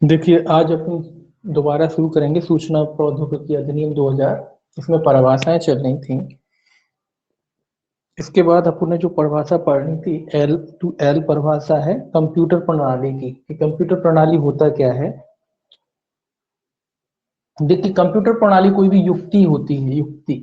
देखिए, आज अपन दोबारा शुरू करेंगे सूचना प्रौद्योगिकी अधिनियम 2000। इसमें परिभाषाएं चल रही थी। इसके बाद अपन ने जो परिभाषा पढ़नी थी, L परिभाषा है कंप्यूटर प्रणाली की कि कंप्यूटर प्रणाली होता क्या है। देखिए, कंप्यूटर प्रणाली कोई भी युक्ति होती है। युक्ति,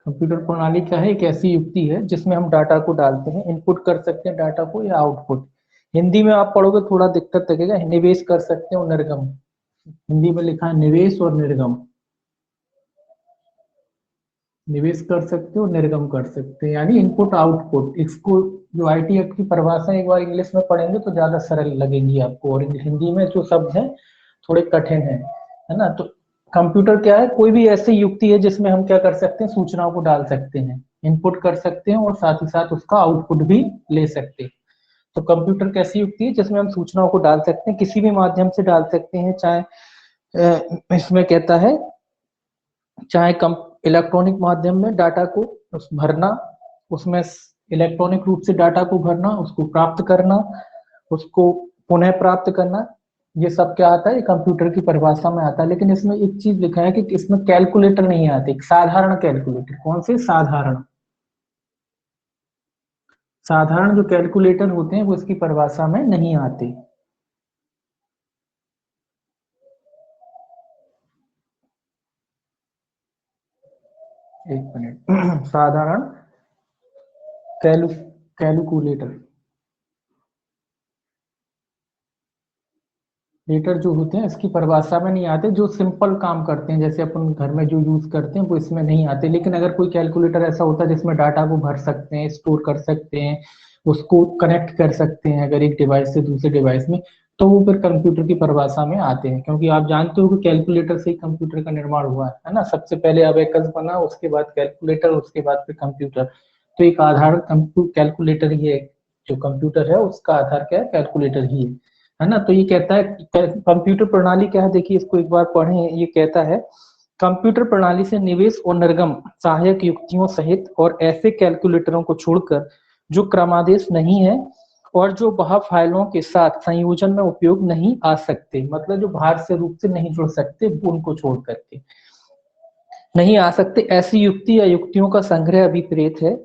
कंप्यूटर प्रणाली क्या है? एक ऐसी युक्ति है जिसमें हम डाटा को डालते हैं, इनपुट कर सकते हैं डाटा को या आउटपुट। हिंदी में आप पढ़ोगे थोड़ा दिक्कत लगेगा। निवेश कर सकते हैं और निर्गम। हिंदी में लिखा है निवेश और निर्गम। निवेश कर सकते हो, निर्गम कर सकते हैं, यानी इनपुट आउटपुट। इसको जो आईटी एक्ट की परिभाषा एक बार इंग्लिश में पढ़ेंगे तो ज्यादा सरल लगेगी आपको, और हिंदी में जो शब्द हैं थोड़े कठिन है ना। तो कंप्यूटर क्या है? कोई भी ऐसी युक्ति है जिसमें हम क्या कर सकते हैं, सूचनाओं को डाल सकते हैं, इनपुट कर सकते हैं और साथ ही साथ उसका आउटपुट भी ले सकते हैं। तो कंप्यूटर कैसी युक्ति है जिसमें हम सूचनाओं को डाल सकते हैं, किसी भी माध्यम से डाल सकते हैं। चाहे इसमें कहता है चाहे कम इलेक्ट्रॉनिक माध्यम में डाटा को भरना, उसमें इलेक्ट्रॉनिक रूप से डाटा को भरना, उसको प्राप्त करना, उसको पुनः प्राप्त करना, ये सब क्या आता है? ये कंप्यूटर की परिभाषा में आता है। लेकिन इसमें एक चीज लिखा है कि इसमें कैलकुलेटर नहीं आती। साधारण कैलकुलेटर। कौन से? साधारण। साधारण जो कैलकुलेटर होते हैं वो इसकी परिभाषा में नहीं आते। एक मिनट। साधारण कैलकुलेटर हीटर जो होते हैं इसकी परिभाषा में नहीं आते। जो सिंपल काम करते हैं, जैसे अपन घर में जो यूज करते हैं, वो इसमें नहीं आते। लेकिन अगर कोई कैलकुलेटर ऐसा होता है जिसमें डाटा को भर सकते हैं, स्टोर कर सकते हैं, उसको कनेक्ट कर सकते हैं अगर एक डिवाइस से दूसरे डिवाइस में, तो वो फिर कंप्यूटर की परिभाषा में आते हैं। क्योंकि आप जानते हो कि कैलकुलेटर से ही कंप्यूटर का निर्माण हुआ है ना। सबसे पहले अबेकस बना, उसके बाद कैलकुलेटर, उसके बाद फिर कंप्यूटर। तो एक आधार कैलकुलेटर ही है। जो कंप्यूटर है उसका आधार क्या है? कैलकुलेटर ही है ना। तो ये कहता है कंप्यूटर प्रणाली क्या है, देखिए इसको एक बार पढ़ें। ये कहता है कंप्यूटर प्रणाली से निवेश और निर्गम सहायक युक्तियों सहित और ऐसे कैलकुलेटरों को छोड़कर जो क्रमादेश नहीं है और जो बाह्य फाइलों के साथ संयोजन में उपयोग नहीं आ सकते, मतलब जो बाहर से रूप से नहीं जुड़ सकते, उनको छोड़ करके नहीं आ सकते, ऐसी युक्ति या युक्तियों का संग्रह अभिप्रेत है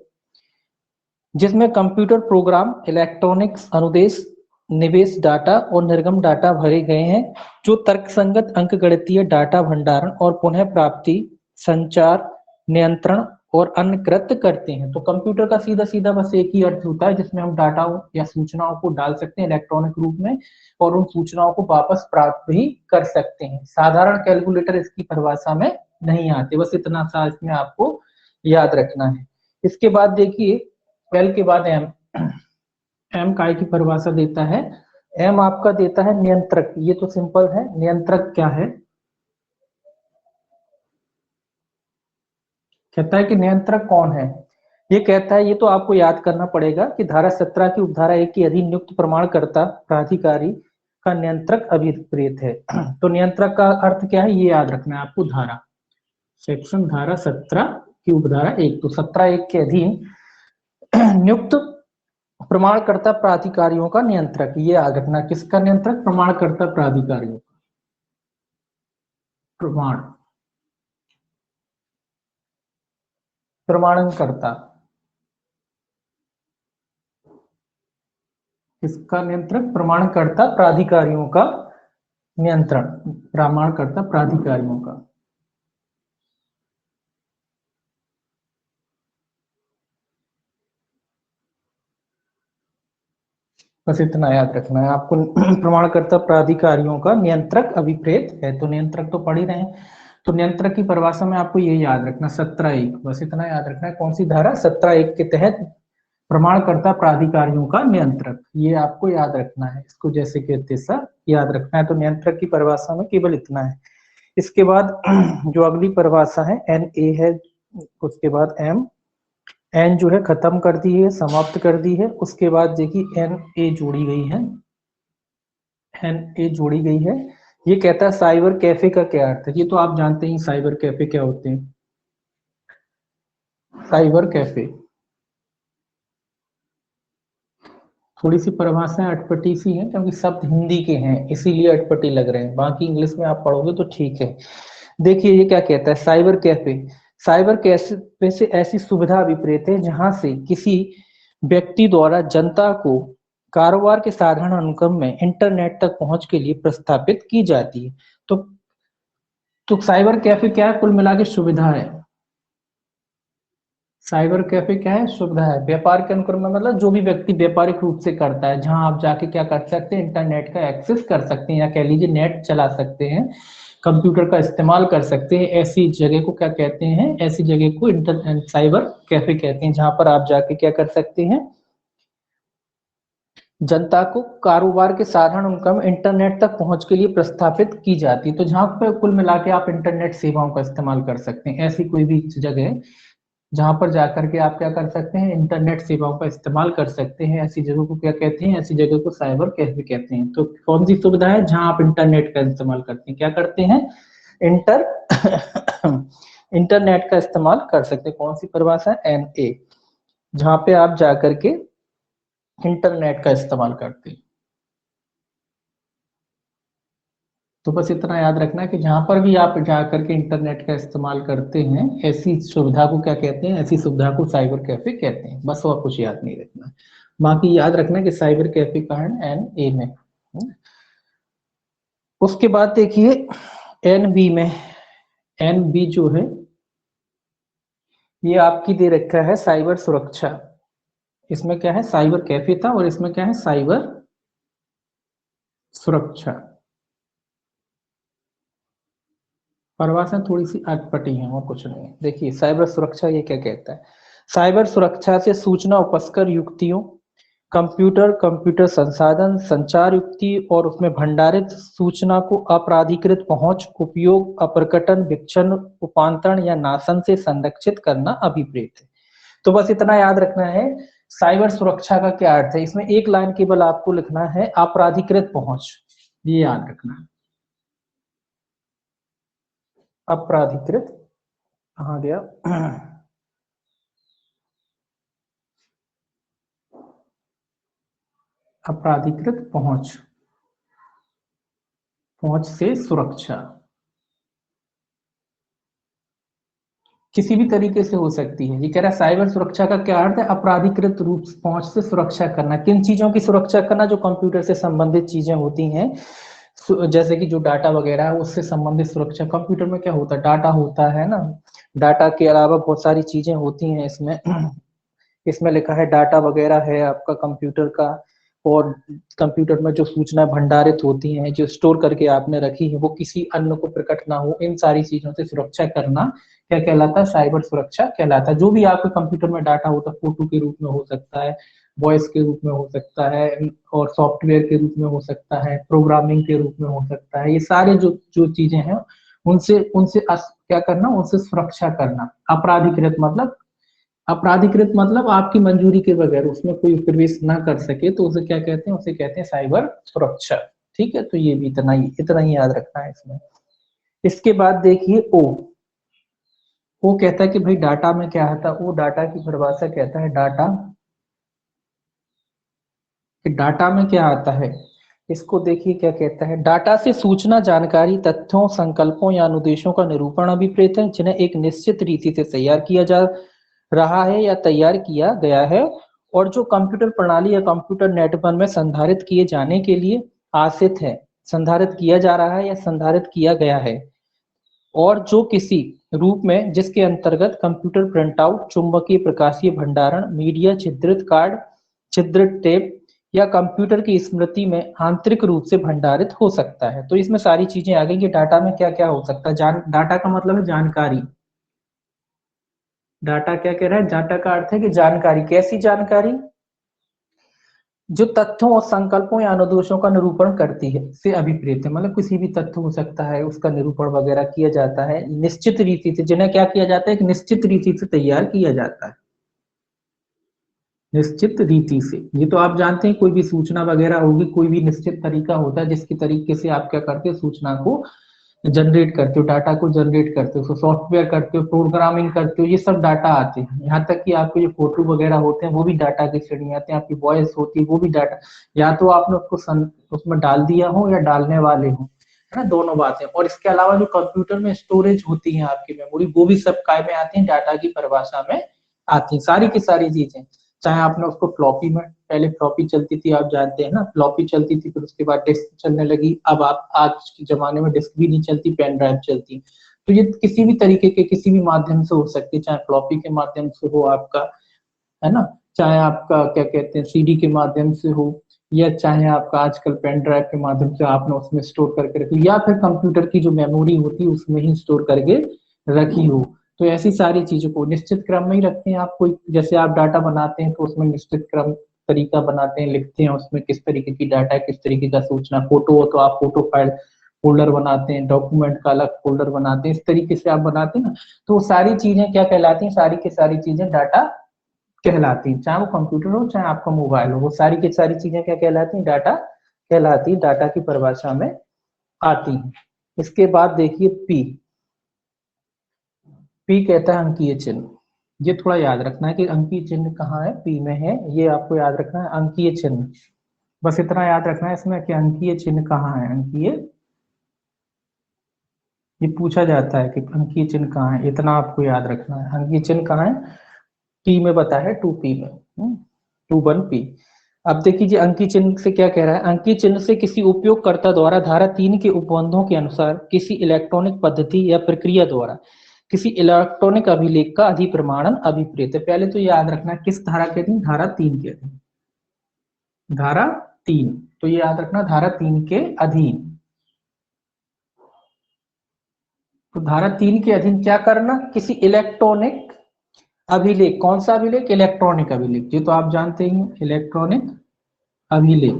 जिसमें कंप्यूटर प्रोग्राम, इलेक्ट्रॉनिक्स अनुदेश, निवेश डाटा और निर्गम डाटा भरे गए हैं, जो तर्कसंगत अंकगणितीय डाटा भंडारण और पुनः प्राप्ति, संचार, नियंत्रण और अन्य कृत्य करते हैं। तो कंप्यूटर का सीधा सीधा बस एक ही अर्थ होता है जिसमें हम डाटा या सूचनाओं को डाल सकते हैं इलेक्ट्रॉनिक रूप में और उन सूचनाओं को वापस प्राप्त भी कर सकते हैं। साधारण कैलकुलेटर इसकी परिभाषा में नहीं आते। बस इतना सा इसमें आपको याद रखना है। इसके बाद देखिए, एल के बाद एम। एम काय की परिभाषा देता है? एम आपका देता है नियंत्रक। ये तो सिंपल है। नियंत्रक क्या है? कहता है कि नियंत्रक कौन है। ये कहता है, ये तो आपको याद करना पड़ेगा कि धारा 17 की उपधारा 1 के अधीन नियुक्त प्रमाणकर्ता प्राधिकारी का नियंत्रक अभिप्रेत है। तो नियंत्रक का अर्थ क्या है ये याद रखना है आपको। धारा सेक्शन धारा 17 की उपधारा 1, तो 17(1) के अधीन नियुक्त प्रमाणकर्ता प्राधिकारियों का नियंत्रक। ये याद रखना। किसका नियंत्रक? प्रमाणकर्ता प्राधिकारियों। प्रमाण प्रमाणनकर्ता किसका नियंत्रक? प्रमाणकर्ता प्राधिकारियों का नियंत्रण। प्रमाणकर्ता प्राधिकारियों का। बस इतना याद रखना है आपको। प्रमाणकर्ता प्राधिकारियों का नियंत्रक अभिप्रेत है। तो नियंत्रक तो पढ़ ही रहे हैं। तो नियंत्रक की परिभाषा में आपको ये याद रखना 17(1), बस इतना याद रखना है। कौन सी धारा? 17(1) के तहत प्रमाणकर्ता प्राधिकारियों का नियंत्रक, ये आपको याद रखना है। इसको जैसे कहते सर याद रखना है। तो नियंत्रक की परिभाषा में केवल इतना है। इसके बाद जो अगली परिभाषा है एन ए है, उसके बाद एम। एन जो है खत्म कर दी है, समाप्त कर दी है। उसके बाद देखिए एन ए जोड़ी गई है। एन ए जोड़ी गई है। ये कहता है साइबर कैफे का क्या अर्थ है। ये तो आप जानते ही साइबर कैफे क्या होते हैं। साइबर कैफे थोड़ी सी परिभाषाएं अटपटी सी हैं क्योंकि शब्द हिंदी के हैं इसीलिए अटपटी लग रहे हैं, बाकी इंग्लिश में आप पढ़ोगे तो ठीक है। देखिए ये क्या कहता है, साइबर कैफे। साइबर कैफे से ऐसी सुविधा अभिप्रेत है जहां से किसी व्यक्ति द्वारा जनता को कारोबार के साधारण अनुक्रम में इंटरनेट तक पहुंच के लिए प्रस्थापित की जाती है। तो साइबर कैफे क्या है, कुल मिला के सुविधा है। साइबर कैफे क्या है, सुविधा है। व्यापार के अनुक्रम में मतलब जो भी व्यक्ति व्यापारिक रूप से करता है, जहां आप जाके क्या कर सकते हैं, इंटरनेट का एक्सेस कर सकते हैं या कह लीजिए नेट चला सकते हैं, कंप्यूटर का इस्तेमाल कर सकते हैं, ऐसी जगह को क्या कहते हैं, ऐसी जगह को इंटर साइबर कैफे कहते हैं, जहां पर आप जाके क्या कर सकते हैं, जनता को कारोबार के साधारण अनुक्रम इंटरनेट तक पहुंच के लिए प्रस्थापित की जाती है। तो जहां पर कुल मिला के आप इंटरनेट सेवाओं का इस्तेमाल कर सकते हैं, ऐसी कोई भी जगह जहां पर जाकर के आप क्या कर सकते हैं, इंटरनेट सेवाओं का इस्तेमाल कर सकते हैं, ऐसी जगह को क्या कहते हैं, ऐसी जगह को साइबर कैफे कहते हैं। तो कौन सी सुविधा है, जहां आप इंटरनेट का इस्तेमाल करते हैं, क्या करते हैं, इंटर इंटरनेट का इस्तेमाल कर सकते हैं। कौन सी परिभाषा है, NA, जहां पे आप जाकर के इंटरनेट का इस्तेमाल करते हैं। तो बस इतना याद रखना है कि जहां पर भी आप जाकर के इंटरनेट का इस्तेमाल करते हैं, ऐसी सुविधा को क्या कहते हैं, ऐसी सुविधा को साइबर कैफे कहते हैं। बस और कुछ याद नहीं रखना है। बाकी याद रखना है कि साइबर कैफे का है NA में। उसके बाद देखिए NB में, NB जो है ये आपकी दे रखा है साइबर सुरक्षा। इसमें क्या है, साइबर कैफे था और इसमें क्या है, साइबर सुरक्षा। परिभाषा थोड़ी सी अटपटी है और कुछ नहीं। देखिए साइबर सुरक्षा ये क्या कहता है, साइबर सुरक्षा से सूचना उपस्कर युक्तियों, कंप्यूटर कंप्यूटर संसाधन संचार युक्ति और उसमें भंडारित सूचना को अपराधिकृत पहुंच, उपयोग, अप्रकटन, विक्षण, उपांतरण या नाशन से संरक्षित करना अभिप्रेत है। तो बस इतना याद रखना है, साइबर सुरक्षा का क्या अर्थ है। इसमें एक लाइन केवल आपको लिखना है, अपराधिकृत पहुंच, ये याद रखना है। अपराधिकृत कहाँ गया, अपराधिकृत पहुंच, पहुंच से सुरक्षा किसी भी तरीके से हो सकती है। ये कह रहा है साइबर सुरक्षा का क्या अर्थ है, अपराधिकृत रूप पहुंच से सुरक्षा करना। किन चीजों की सुरक्षा करना, जो कंप्यूटर से संबंधित चीजें होती हैं, जैसे कि जो डाटा वगैरह है उससे संबंधित सुरक्षा। कंप्यूटर में क्या होता है, डाटा होता है ना, डाटा के अलावा बहुत सारी चीजें होती हैं इसमें। इसमें लिखा है डाटा वगैरह है आपका कंप्यूटर का, और कंप्यूटर में जो सूचना भंडारित होती हैं, जो स्टोर करके आपने रखी है, वो किसी अन्य को प्रकट ना हो, इन सारी चीजों से सुरक्षा करना क्या कहलाता है, साइबर सुरक्षा कहलाता है। जो भी आपके कंप्यूटर में डाटा होता है, फोटो के रूप में हो सकता है, वॉइस के रूप में हो सकता है, और सॉफ्टवेयर के रूप में हो सकता है, प्रोग्रामिंग के रूप में हो सकता है, ये सारे जो जो चीजें हैं उनसे उनसे क्या करना, उनसे सुरक्षा करना। अपराधिकृत मतलब, अपराधिकृत मतलब आपकी मंजूरी के बगैर उसमें कोई प्रवेश ना कर सके, तो उसे क्या कहते हैं, उसे कहते हैं साइबर सुरक्षा। ठीक है, तो ये भी इतना ही याद रखना है इसमें। इसके बाद देखिए ओ कहता है कि भाई डाटा में क्या आता है, वो डाटा की परिभाषा कहता है, डाटा कि डाटा में क्या आता है। इसको देखिए क्या कहता है, डाटा से सूचना, जानकारी, तथ्यों, संकल्पों या अनुदेशों का निरूपण अभिप्रेत है, जिन्हें एक निश्चित रीति से तैयार किया जा रहा है या तैयार किया गया है, और जो कंप्यूटर प्रणाली या कंप्यूटर नेटवर्क में संधारित किए जाने के लिए आसित है, संधारित किया जा रहा है या संधारित किया गया है, और जो किसी रूप में जिसके अंतर्गत कंप्यूटर प्रिंटआउट, चुंबकीय प्रकाशीय भंडारण, मीडिया, छिद्रित कार्ड, छिद्रित टेप या कंप्यूटर की स्मृति में आंतरिक रूप से भंडारित हो सकता है। तो इसमें सारी चीजें आ गई कि डाटा में क्या क्या हो सकता है। डाटा का मतलब है जानकारी। डाटा क्या कह रहा है, डाटा का अर्थ है कि जानकारी। कैसी जानकारी, जो तथ्यों और संकल्पों या अनुदेशों का निरूपण करती है से अभिप्रेत है। मतलब किसी भी तथ्य हो सकता है, उसका निरूपण वगैरह किया जाता है निश्चित रीति से, जिन्हें क्या किया जाता है, एक निश्चित रीति से तैयार किया जाता है, निश्चित रीति से। ये तो आप जानते हैं, कोई भी सूचना वगैरह होगी, कोई भी निश्चित तरीका होता है जिसके तरीके से आप क्या करते हैं, सूचना को जनरेट करते हो, डाटा को जनरेट करते हो, उसको सॉफ्टवेयर करते हो, प्रोग्रामिंग करते हो, ये सब डाटा आते हैं। यहाँ तक कि आपके जो फोटो वगैरह होते हैं वो भी डाटा की श्रेणी आते हैं, आपकी वॉइस होती है वो भी डाटा, या तो आपने उसको उसमें डाल दिया हो या डालने वाले हो, है ना, दोनों बातें। और इसके अलावा जो कंप्यूटर में स्टोरेज होती है आपकी मेमोरी, वो भी सब काय में आती है, डाटा की परिभाषा में आती है, सारी की सारी चीजें। चाहे आपने उसको फ्लॉपी में, पहले फ्लॉपी चलती थी आप जानते हैं ना, फ्लॉपी चलती थी, फिर उसके बाद डिस्क चलने लगी, अब आप आज के जमाने में डिस्क भी नहीं चलती, पेन ड्राइव चलती। तो ये किसी भी तरीके के किसी भी माध्यम से हो सकती है, चाहे फ्लॉपी के माध्यम से हो आपका, है ना, चाहे आपका क्या कहते हैं सीडी के माध्यम से हो, या चाहे आपका आजकल पेन ड्राइव के माध्यम से आपने उसमें स्टोर करके रखी, या फिर कंप्यूटर की जो मेमोरी होती है उसमें ही स्टोर करके रखी हो। तो ऐसी सारी चीजों को निश्चित क्रम में ही रखते हैं आप। कोई जैसे आप डाटा बनाते हैं तो उसमें निश्चित क्रम तरीका बनाते हैं, लिखते हैं उसमें किस तरीके की डाटा है, किस तरीके का सूचना। फोटो हो तो आप फोटो फाइल फोल्डर बनाते हैं, डॉक्यूमेंट का अलग फोल्डर बनाते हैं, इस तरीके से आप बनाते हैं ना। तो वो सारी चीजें क्या कहलाती हैं, सारी की सारी चीजें डाटा कहलाती हैं। चाहे वो कंप्यूटर हो चाहे आपका मोबाइल हो, वो सारी की सारी चीजें क्या कहलाती हैं, डाटा कहलाती है, डाटा की परिभाषा में आती हैं। इसके बाद देखिए पी, पी कहता है अंकीय चिन्ह। ये थोड़ा याद रखना है कि अंकीय चिन्ह कहाँ है, पी में है, ये आपको याद रखना है, अंकीय चिन्ह। बस इतना याद रखना है इसमें कि अंकीय चिन्ह कहाँ है, अंकीय, ये पूछा जाता है कि अंकीय चिन्ह कहाँ है, इतना आपको याद रखना है। अंकीय चिन्ह कहाँ है, पी में बता है, 2p में, 2 1p। अब देखिए जी अंकीय चिन्ह से क्या कह रहा है, अंकीय चिन्ह से किसी उपयोगकर्ता द्वारा धारा 3 के उपबंधों के अनुसार किसी इलेक्ट्रॉनिक पद्धति या प्रक्रिया द्वारा किसी इलेक्ट्रॉनिक अभिलेख का अधिप्रमाणन अभिप्रेत है। पहले तो याद रखना किस धारा के अधीन, धारा 3 के अधीन, धारा 3, तो ये याद रखना धारा 3 के अधीन। तो धारा 3 के अधीन क्या करना, किसी इलेक्ट्रॉनिक अभिलेख, कौन सा अभिलेख, इलेक्ट्रॉनिक अभिलेख, ये तो आप जानते ही हैं, इलेक्ट्रॉनिक अभिलेख।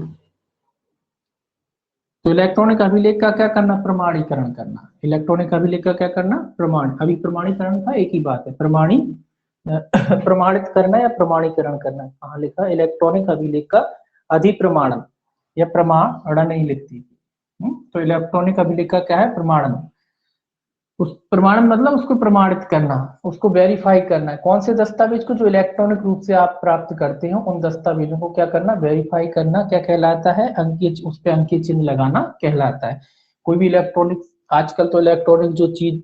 तो इलेक्ट्रॉनिक अभिलेख का क्या करना, प्रमाणीकरण करना। इलेक्ट्रॉनिक अभिलेख का क्या करना, प्रमाण, अभी प्रमाणीकरण था, एक ही बात है, प्रमाणित करना या प्रमाणीकरण करना, कहाँ लिखा, इलेक्ट्रॉनिक अभिलेख का अधिप्रमाणन या प्रमाणन नहीं लिखती। तो इलेक्ट्रॉनिक अभिलेख का क्या है, प्रमाणन। उस प्रमाणन मतलब उसको प्रमाणित करना, उसको वेरीफाई करना है। कौन से दस्तावेज को, जो इलेक्ट्रॉनिक रूप से आप प्राप्त करते हो, उन दस्तावेजों को क्या करना, वेरीफाई करना, क्या कहलाता है, अंकीय, उस पे अंकीय चिन्ह लगाना कहलाता है। कोई भी इलेक्ट्रॉनिक, आजकल तो इलेक्ट्रॉनिक जो चीज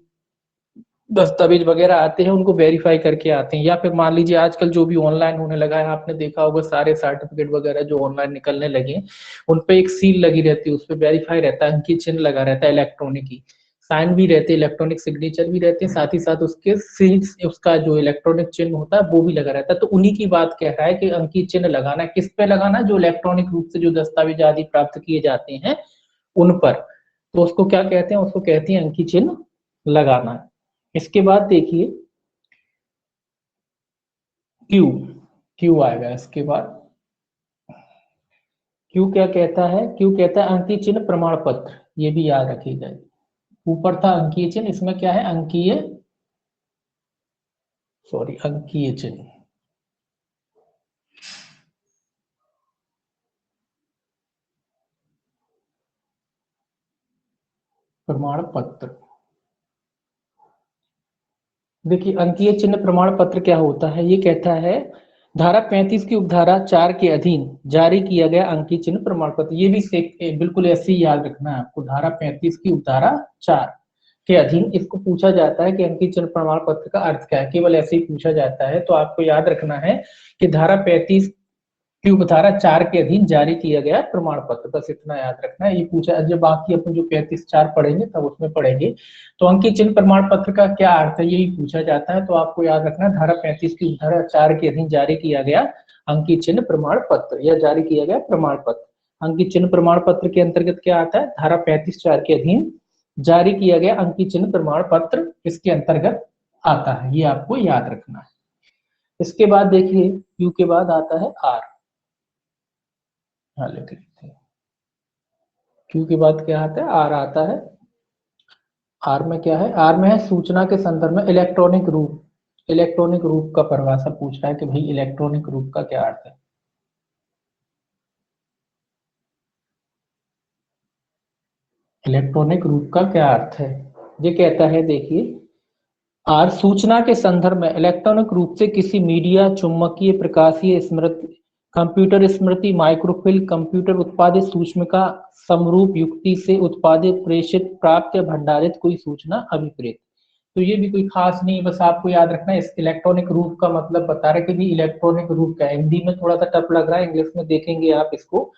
दस्तावेज वगैरह आते हैं उनको वेरीफाई करके आते हैं, या फिर मान लीजिए आजकल जो भी ऑनलाइन होने लगा है, आपने देखा होगा सारे सर्टिफिकेट वगैरह जो ऑनलाइन निकलने लगे हैं, उन पे एक सील लगी रहती है, उस पे वेरीफाई रहता है, अंकीय चिन्ह लगा रहता है, इलेक्ट्रॉनिक ही साइन भी रहते हैं, इलेक्ट्रॉनिक सिग्नेचर भी रहते हैं, साथ ही साथ उसके सील, उसका जो इलेक्ट्रॉनिक चिन्ह होता है वो भी लगा रहता है। तो उन्हीं की बात कह रहा है कि अंकीय चिन्ह लगाना किस पे लगाना, जो इलेक्ट्रॉनिक रूप से जो दस्तावेज आदि प्राप्त किए जाते हैं उन पर, तो उसको क्या कहते हैं, उसको कहते हैं अंकीय चिन्ह लगाना। इसके बाद देखिए क्यू, क्यू आएगा इसके बाद। क्यू क्या कहता है, क्यू कहता है अंकीय चिन्ह प्रमाण पत्र, ये भी याद रखिएगा। ऊपर था अंकीय चिन्ह, इसमें क्या है, अंकीय, सॉरी अंकीय चिन्ह प्रमाण पत्र। देखिए अंकीय चिन्ह प्रमाण पत्र क्या होता है, ये कहता है धारा 35 की उपधारा 4 के अधीन जारी किया गया अंकीय चिन्ह प्रमाण पत्र। ये भी बिल्कुल ऐसे ही याद रखना है आपको, धारा 35 की उपधारा 4 के अधीन इसको पूछा जाता है कि अंकीय चिन्ह प्रमाण पत्र का अर्थ क्या है, केवल ऐसे ही पूछा जाता है। तो आपको याद रखना है कि धारा 35 की उपधारा 4 के अधीन जारी किया गया प्रमाण पत्र, बस इतना याद रखना है। ये पूछा, जब बाकी अपन जो 35(4) पढ़ेंगे तब उसमें पढ़ेंगे। तो अंकीय चिन्ह प्रमाण पत्र का क्या अर्थ है, यही पूछा जाता है। तो आपको याद रखना है धारा 35 की उपधारा 4 के अधीन जारी किया गया अंकीय चिन्ह प्रमाण पत्र या जारी किया गया प्रमाण पत्र। अंकीय चिन्ह प्रमाण पत्र के अंतर्गत क्या आता है, धारा 35(4) के अधीन जारी किया गया अंकीय चिन्ह प्रमाण पत्र इसके अंतर्गत आता है, ये आपको याद रखना है। इसके बाद देखिए यू के बाद आता है आर, हाँ लिख लेते हैं। क्यू के बाद क्या आता है, आर आता है। आर में क्या है, आर में है सूचना के संदर्भ में इलेक्ट्रॉनिक रूप, इलेक्ट्रॉनिक रूप का परिभाषा पूछ रहा है कि भाई इलेक्ट्रॉनिक रूप का क्या अर्थ है। इलेक्ट्रॉनिक रूप का क्या अर्थ है? ये कहता है, देखिए, आर सूचना के संदर्भ में इलेक्ट्रॉनिक रूप से किसी मीडिया, चुंबकीय, प्रकाशीय, स्मृति, कंप्यूटर स्मृति, माइक्रोफिल्म, कंप्यूटर उत्पादित सूक्ष्मिका, समरूप युक्ति से उत्पादित, प्रेषित, प्राप्त या भंडारित कोई सूचना अभिप्रेत। तो ये भी कोई खास नहीं, बस आपको याद रखना है इस इलेक्ट्रॉनिक रूप का मतलब बता रहे कि भी इलेक्ट्रॉनिक रूप का। हिंदी में थोड़ा सा टफ लग रहा है, इंग्लिश में देखेंगे आप इसको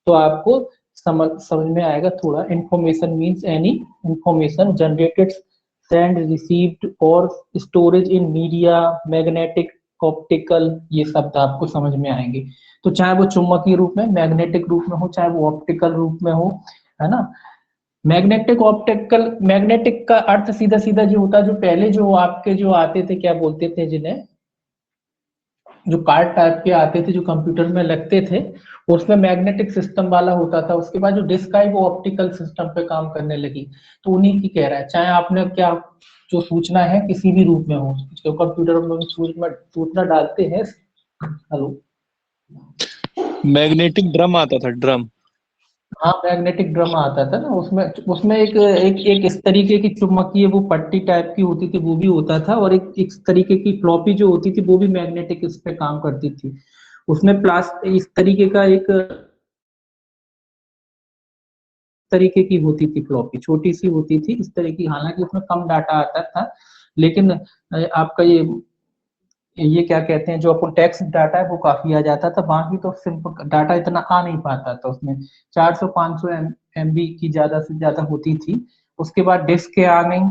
तो आपको समझ में आएगा थोड़ा। Information means any information generated, send, received और storage in media, magnetic, optical, ये शब्द आपको समझ में आएंगे। तो चाहे वो चुंबकीय रूप में, मैग्नेटिक रूप में हो, चाहे वो ऑप्टिकल रूप में हो, है ना। मैग्नेटिक, ऑप्टिकल, मैग्नेटिक का अर्थ सीधा सीधा जो होता है, जो पहले जो आपके जो आते थे, क्या बोलते थे जिन्हें, जो कार्ड टाइप के आते थे जो कंप्यूटर में लगते थे, उसमें मैग्नेटिक सिस्टम वाला होता था। उसके बाद जो डिस्क आई वो ऑप्टिकल सिस्टम पे काम करने लगी। तो उन्हीं की कह रहा है, चाहे आपने क्या जो सूचना है किसी भी रूप में हो, जो कंप्यूटर में सूचना डालते हैं। हेलो, मैग्नेटिक ड्रम आता था, ड्रम। हाँ, मैग्नेटिक ड्रम आता था ना, उसमें उसमें एक एक एक इस तरीके की चुंबकीय वो पट्टी टाइप की होती थी, वो भी होता था, और एक इस तरीके की फ्लॉपी जो होती थी वो भी मैग्नेटिक इस पे काम करती थी। उसमें इस तरीके का एक तरीके की होती थी फ्लॉपी, छोटी सी होती थी इस तरह की, हालांकि उसमें कम डाटा आता था, लेकिन आपका ये क्या कहते हैं, जो अपन टेक्स्ट डाटा है वो काफी आ जाता था। बाकी तो सिंपल डाटा इतना आ नहीं पाता था उसमें। 400-500 MB की ज्यादा से ज्यादा होती थी। उसके बाद डिस्क आ गई,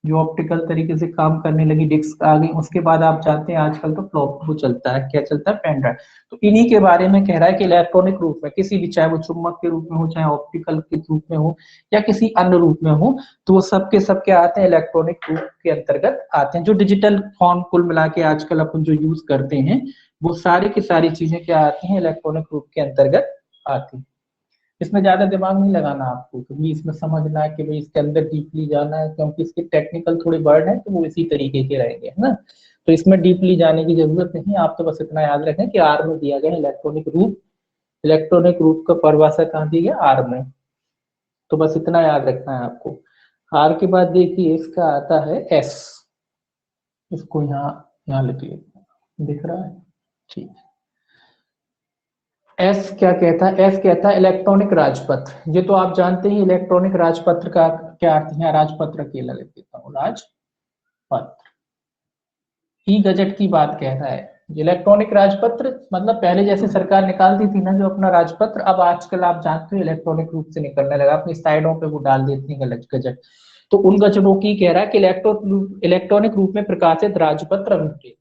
जो ऑप्टिकल तरीके से काम करने लगी, डिस्क आ गई। उसके बाद आप जानते हैं आजकल तो फ्लॉप वो चलता है, क्या चलता है, पेन ड्राइव। तो इन्हीं के बारे में कह रहा है कि इलेक्ट्रॉनिक रूप में किसी भी, चाहे वो चुंबक के रूप में हो, चाहे ऑप्टिकल के रूप में हो, या किसी अन्य रूप में हो, तो वो सब के आते हैं इलेक्ट्रॉनिक रूप के अंतर्गत आते हैं। जो डिजिटल फॉर्म कुल मिला के आजकल अपन जो यूज करते हैं, वो सारी की सारी चीजें क्या आती हैं, इलेक्ट्रॉनिक रूप के अंतर्गत आती हैं। इसमें ज्यादा दिमाग नहीं लगाना आपको, क्योंकि इसमें समझना है कि भाई इसके अंदर डीपली जाना है, क्योंकि इसके टेक्निकल थोड़े वर्ड हैं तो वो इसी तरीके के रहेंगे, है ना। तो इसमें डीपली जाने की जरूरत नहीं, आप तो बस इतना याद रखें कि आर में दिया गया इलेक्ट्रॉनिक रूप। इलेक्ट्रॉनिक रूप का परिभाषा कहाँ दी है, आर में। तो बस इतना याद रखना है आपको। आर के बाद देखिए इसका आता है एस। इसको यहाँ यहाँ लिख लेते हैं, दिख रहा है, ठीक। एस क्या कहता है, एस कहता है इलेक्ट्रॉनिक राजपत्र। ये तो आप जानते हैं इलेक्ट्रॉनिक राजपत्र का क्या अर्थ है। राजपत्र अकेला लिख देता हूँ, राजपत्र। ई गजट की बात कह रहा है। इलेक्ट्रॉनिक राजपत्र मतलब पहले जैसे सरकार निकालती थी ना जो अपना राजपत्र, अब आजकल आप जानते हो इलेक्ट्रॉनिक रूप से निकलने लगा, अपनी साइडों पे वो डाल देती है गजट। तो उन गजटों की कह रहा है कि इलेक्ट्रॉनिक रूप में प्रकाशित राजपत्र अभिप्रेत।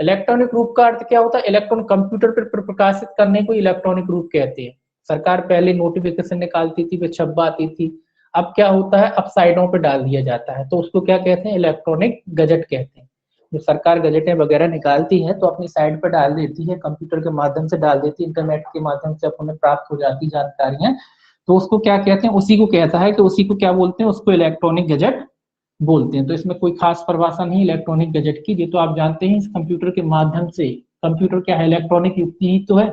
इलेक्ट्रॉनिक रूप का अर्थ क्या होता है, इलेक्ट्रॉनिक कंप्यूटर पर प्रकाशित करने को इलेक्ट्रॉनिक रूप कहते हैं। सरकार पहले नोटिफिकेशन निकालती थी, फिर छपवाती थी। अब क्या होता है, अब साइडों पे डाल दिया जाता है, तो उसको क्या कहते हैं, इलेक्ट्रॉनिक गजट कहते हैं। जो सरकार गजटें वगैरह निकालती है तो अपनी साइड पर डाल देती है, कंप्यूटर के माध्यम से डाल देती है, इंटरनेट के माध्यम से अपने प्राप्त हो जाती जानकारियां। तो उसको क्या कहते हैं, उसी को कहता है कि उसी को क्या बोलते हैं, उसको इलेक्ट्रॉनिक गजट बोलते हैं। तो इसमें कोई खास परिभाषा नहीं इलेक्ट्रॉनिक गजट की, ये तो आप जानते हैं इस कंप्यूटर के माध्यम से। कंप्यूटर क्या है, इलेक्ट्रॉनिक युक्ति ही तो है।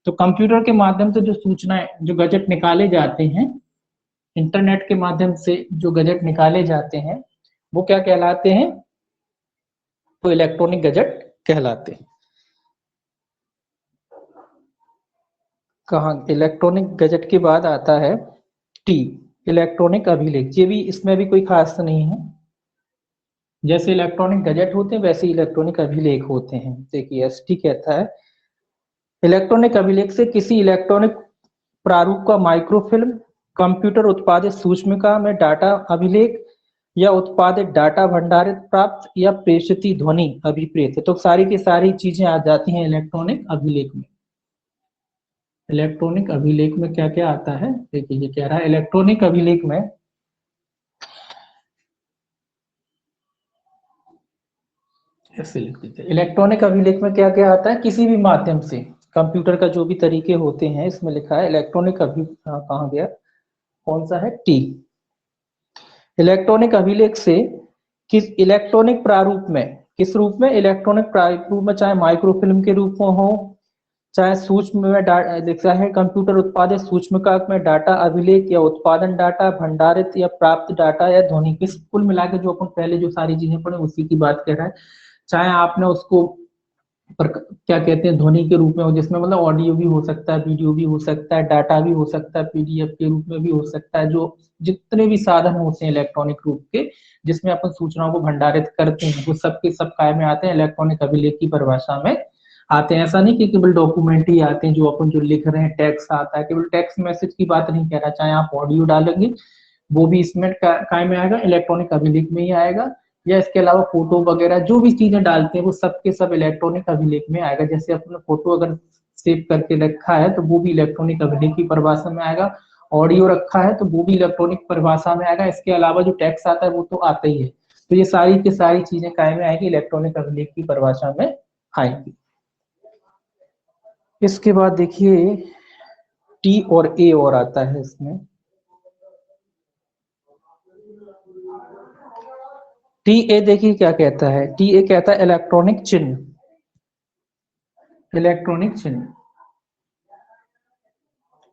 तो कंप्यूटर के माध्यम से जो सूचनाएं, जो गजट निकाले जाते हैं, इंटरनेट के माध्यम से जो गजट निकाले जाते हैं, वो क्या कहलाते हैं, तो इलेक्ट्रॉनिक गजट कहलाते हैं। कहाँ, इलेक्ट्रॉनिक गजट के बाद आता है टी, इलेक्ट्रॉनिक अभिलेख। ये भी, इसमें भी कोई खास नहीं है, जैसे इलेक्ट्रॉनिक गजट होते हैं वैसे इलेक्ट्रॉनिक अभिलेख होते हैं। देखिए एसटी कहता है इलेक्ट्रॉनिक अभिलेख से किसी इलेक्ट्रॉनिक प्रारूप का माइक्रोफिल्म, कंप्यूटर उत्पादित सूक्ष्मिका में डाटा अभिलेख, या उत्पादित डाटा भंडारित, प्राप्त या प्रेषित ध्वनि अभिप्रेत है। तो सारी की सारी चीजें आ जाती हैं इलेक्ट्रॉनिक अभिलेख में। इलेक्ट्रॉनिक अभिलेख में क्या क्या आता है, देखिए ये कह रहा है इलेक्ट्रॉनिक अभिलेख में, ऐसे लिख दीजिए, इलेक्ट्रॉनिक अभिलेख में क्या क्या आता है, किसी भी माध्यम से कंप्यूटर का जो भी तरीके होते हैं, इसमें लिखा है इलेक्ट्रॉनिक कहाँ गया, कौन सा है, टी। इलेक्ट्रॉनिक अभिलेख से किस इलेक्ट्रॉनिक प्रारूप में, किस रूप में, इलेक्ट्रॉनिक प्रारूप में, चाहे माइक्रोफिल्म के रूप में हो, चाहे सूक्ष्म में लिखा है कंप्यूटर उत्पादित सूक्ष्मकांक में डाटा अभिलेख या उत्पादन डाटा, भंडारित या प्राप्त डाटा या ध्वनि, किस कुल मिला के जो अपन पहले जो सारी चीजें पढ़े उसी की बात कर रहा है। चाहे आपने उसको क्या कहते हैं ध्वनि के रूप में हो, जिसमें मतलब ऑडियो भी हो सकता है, वीडियो भी हो सकता है, डाटा भी हो सकता है, पीडीएफ के रूप में भी हो सकता है, जो जितने भी साधन होते हैं इलेक्ट्रॉनिक रूप के जिसमें अपन सूचनाओं को भंडारित करते हैं, वो सब के सब काय में आते हैं, इलेक्ट्रॉनिक अभिलेख की परिभाषा में आते हैं। ऐसा नहीं कि केवल डॉक्यूमेंट ही आते हैं जो अपन जो लिख रहे हैं, टेक्स्ट आता है, केवल टेक्स्ट मैसेज की बात नहीं कह रहा, चाहे आप ऑडियो डालेंगे वो भी इसमें काय में आएगा, इलेक्ट्रॉनिक अभिलेख में ही आएगा, या इसके अलावा फोटो वगैरह जो भी चीजें डालते हैं वो सब के सब इलेक्ट्रॉनिक अभिलेख में आएगा। जैसे अपने फोटो अगर सेव करके रखा है तो वो भी इलेक्ट्रॉनिक अभिलेख की परिभाषा में आएगा, ऑडियो रखा है तो वो भी इलेक्ट्रॉनिक परिभाषा में आएगा, इसके अलावा जो टेक्स्ट आता है वो तो आता ही है। तो ये सारी की सारी चीजें काय में आएगी, इलेक्ट्रॉनिक अभिलेख की परिभाषा में आएंगी। इसके बाद देखिए टी और ए और आता है इसमें। टी ए देखिए क्या कहता है, टी ए कहता है इलेक्ट्रॉनिक चिन्ह, इलेक्ट्रॉनिक चिन्ह,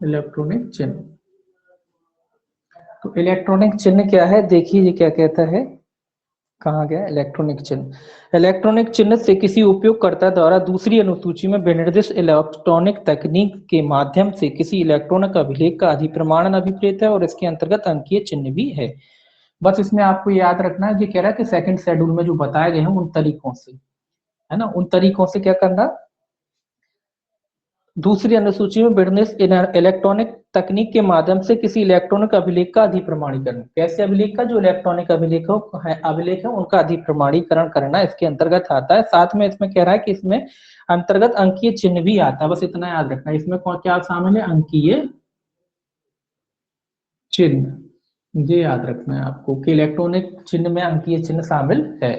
इलेक्ट्रॉनिक चिन्ह। तो इलेक्ट्रॉनिक चिन्ह क्या है, देखिए ये क्या कहता है, कहाँ गया इलेक्ट्रॉनिक चिन्ह। इलेक्ट्रॉनिक चिन्ह से किसी उपयोगकर्ता द्वारा दूसरी अनुसूची में विनिर्दिष्ट इलेक्ट्रॉनिक तकनीक के माध्यम से किसी इलेक्ट्रॉनिक अभिलेख का अधिप्रमाणन अभिप्रेत है और इसके अंतर्गत अंकीय चिन्ह भी है। बस इसमें आपको याद रखना है, ये कह रहा है कि सेकंड शेड्यूल में जो बताए गए हैं उन तरीकों से, है ना, उन तरीकों से क्या करना, दूसरी अनुसूची में विनिर्दिष्ट इलेक्ट्रॉनिक तकनीक के माध्यम से किसी इलेक्ट्रॉनिक अभिलेख का अधिप्रमाणीकरण, कैसे अभिलेख का, जो इलेक्ट्रॉनिक अभिलेख है उनका अधिप्रमाणीकरण करना इसके अंतर्गत आता है। साथ में इसमें कह रहा है कि इसमें अंतर्गत अंकीय चिन्ह भी आता है, बस इतना याद रखना है। इसमें क्या शामिल है, अंकीय चिन्ह, ये याद रखना है आपको कि इलेक्ट्रॉनिक चिन्ह में अंकीय चिन्ह शामिल है।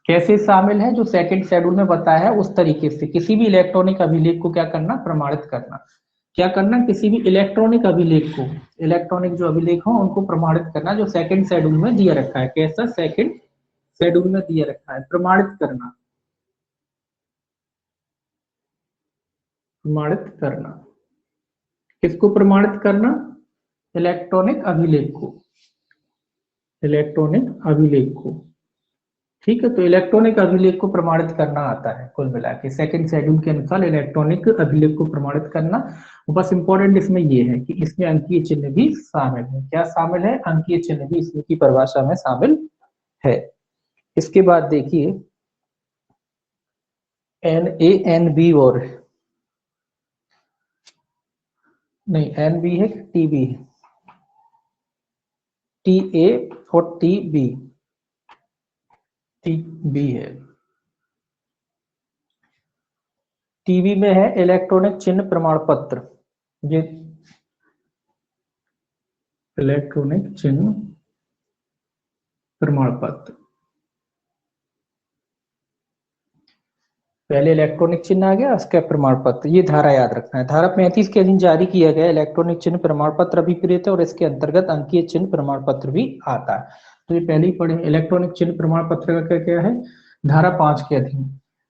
कैसे शामिल है, जो सेकंड शेड्यूल में बताया है उस तरीके से किसी भी इलेक्ट्रॉनिक अभिलेख को क्या करना, प्रमाणित करना। क्या करना, किसी भी इलेक्ट्रॉनिक अभिलेख को, इलेक्ट्रॉनिक जो अभिलेख हो उनको प्रमाणित करना, जो सेकंड शेड्यूल में दिया रखा है। कैसा, सेकंड शेड्यूल में दिया रखा है, प्रमाणित करना, प्रमाणित करना। किसको प्रमाणित करना, इलेक्ट्रॉनिक अभिलेख को, इलेक्ट्रॉनिक अभिलेख को। ठीक है, तो इलेक्ट्रॉनिक अभिलेख को प्रमाणित करना आता है कुल मिला के सेकंड शेड्यूल के अनुसार इलेक्ट्रॉनिक अभिलेख को प्रमाणित करना। बस इंपॉर्टेंट इसमें ये है कि इसमें अंकीय चिन्ह भी शामिल है। क्या शामिल है, अंकीय चिन्ह भी इसमें की परिभाषा में शामिल है। इसके बाद देखिए एन ए एन बी और नहीं, एन बी है टी बी है, टी ए और टी बी, टी बी है। टीबी में है इलेक्ट्रॉनिक चिन्ह प्रमाण पत्र, ये इलेक्ट्रॉनिक चिन्ह प्रमाण पत्र। पहले इलेक्ट्रॉनिक चिन्ह आ गया, उसका प्रमाण पत्र, ये धारा याद रखना है। धारा 35 के अधीन जारी किया गया इलेक्ट्रॉनिक चिन्ह प्रमाण पत्र अभिप्रेत है और इसके अंतर्गत अंकीय चिन्ह प्रमाण पत्र भी आता है। तो ये पहले ही पढ़े, इलेक्ट्रॉनिक चिन्ह प्रमाण पत्र का क्या क्या है, धारा 5 के अधीन,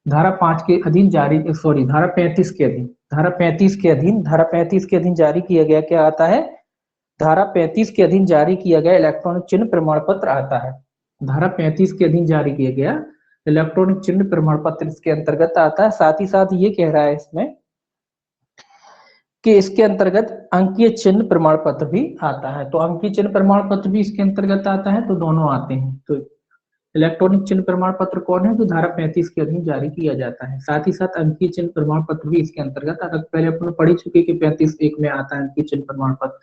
धारा 5 के अधीन जारी, सॉरी धारा 35 के अधीन, धारा 35 के अधीन, धारा 35 के अधीन जारी किया गया क्या आता है, धारा 35 के अधीन जारी किया गया इलेक्ट्रॉनिक चिन्ह प्रमाण पत्र आता है। धारा 35 के अधीन जारी किया गया इलेक्ट्रॉनिक चिन्ह प्रमाण पत्र इसके अंतर्गत आता है। साथ ही साथ ये कह रहा है इसमें कि इसके अंतर्गत अंकीय चिन्ह प्रमाण पत्र भी आता है। तो अंकीय चिन्ह प्रमाण पत्र भी इसके अंतर्गत आता है, तो दोनों आते हैं। तो इलेक्ट्रॉनिक चिन्ह प्रमाण पत्र कौन है, तो धारा 35 के अधीन जारी किया जाता है। साथ ही साथ अंकीय चिन्ह प्रमाण पत्र भी इसके अंतर्गत आता है। पहले अपन पढ़ी चुके कि 35(1) में आता है अंकीय चिन्ह प्रमाण पत्र,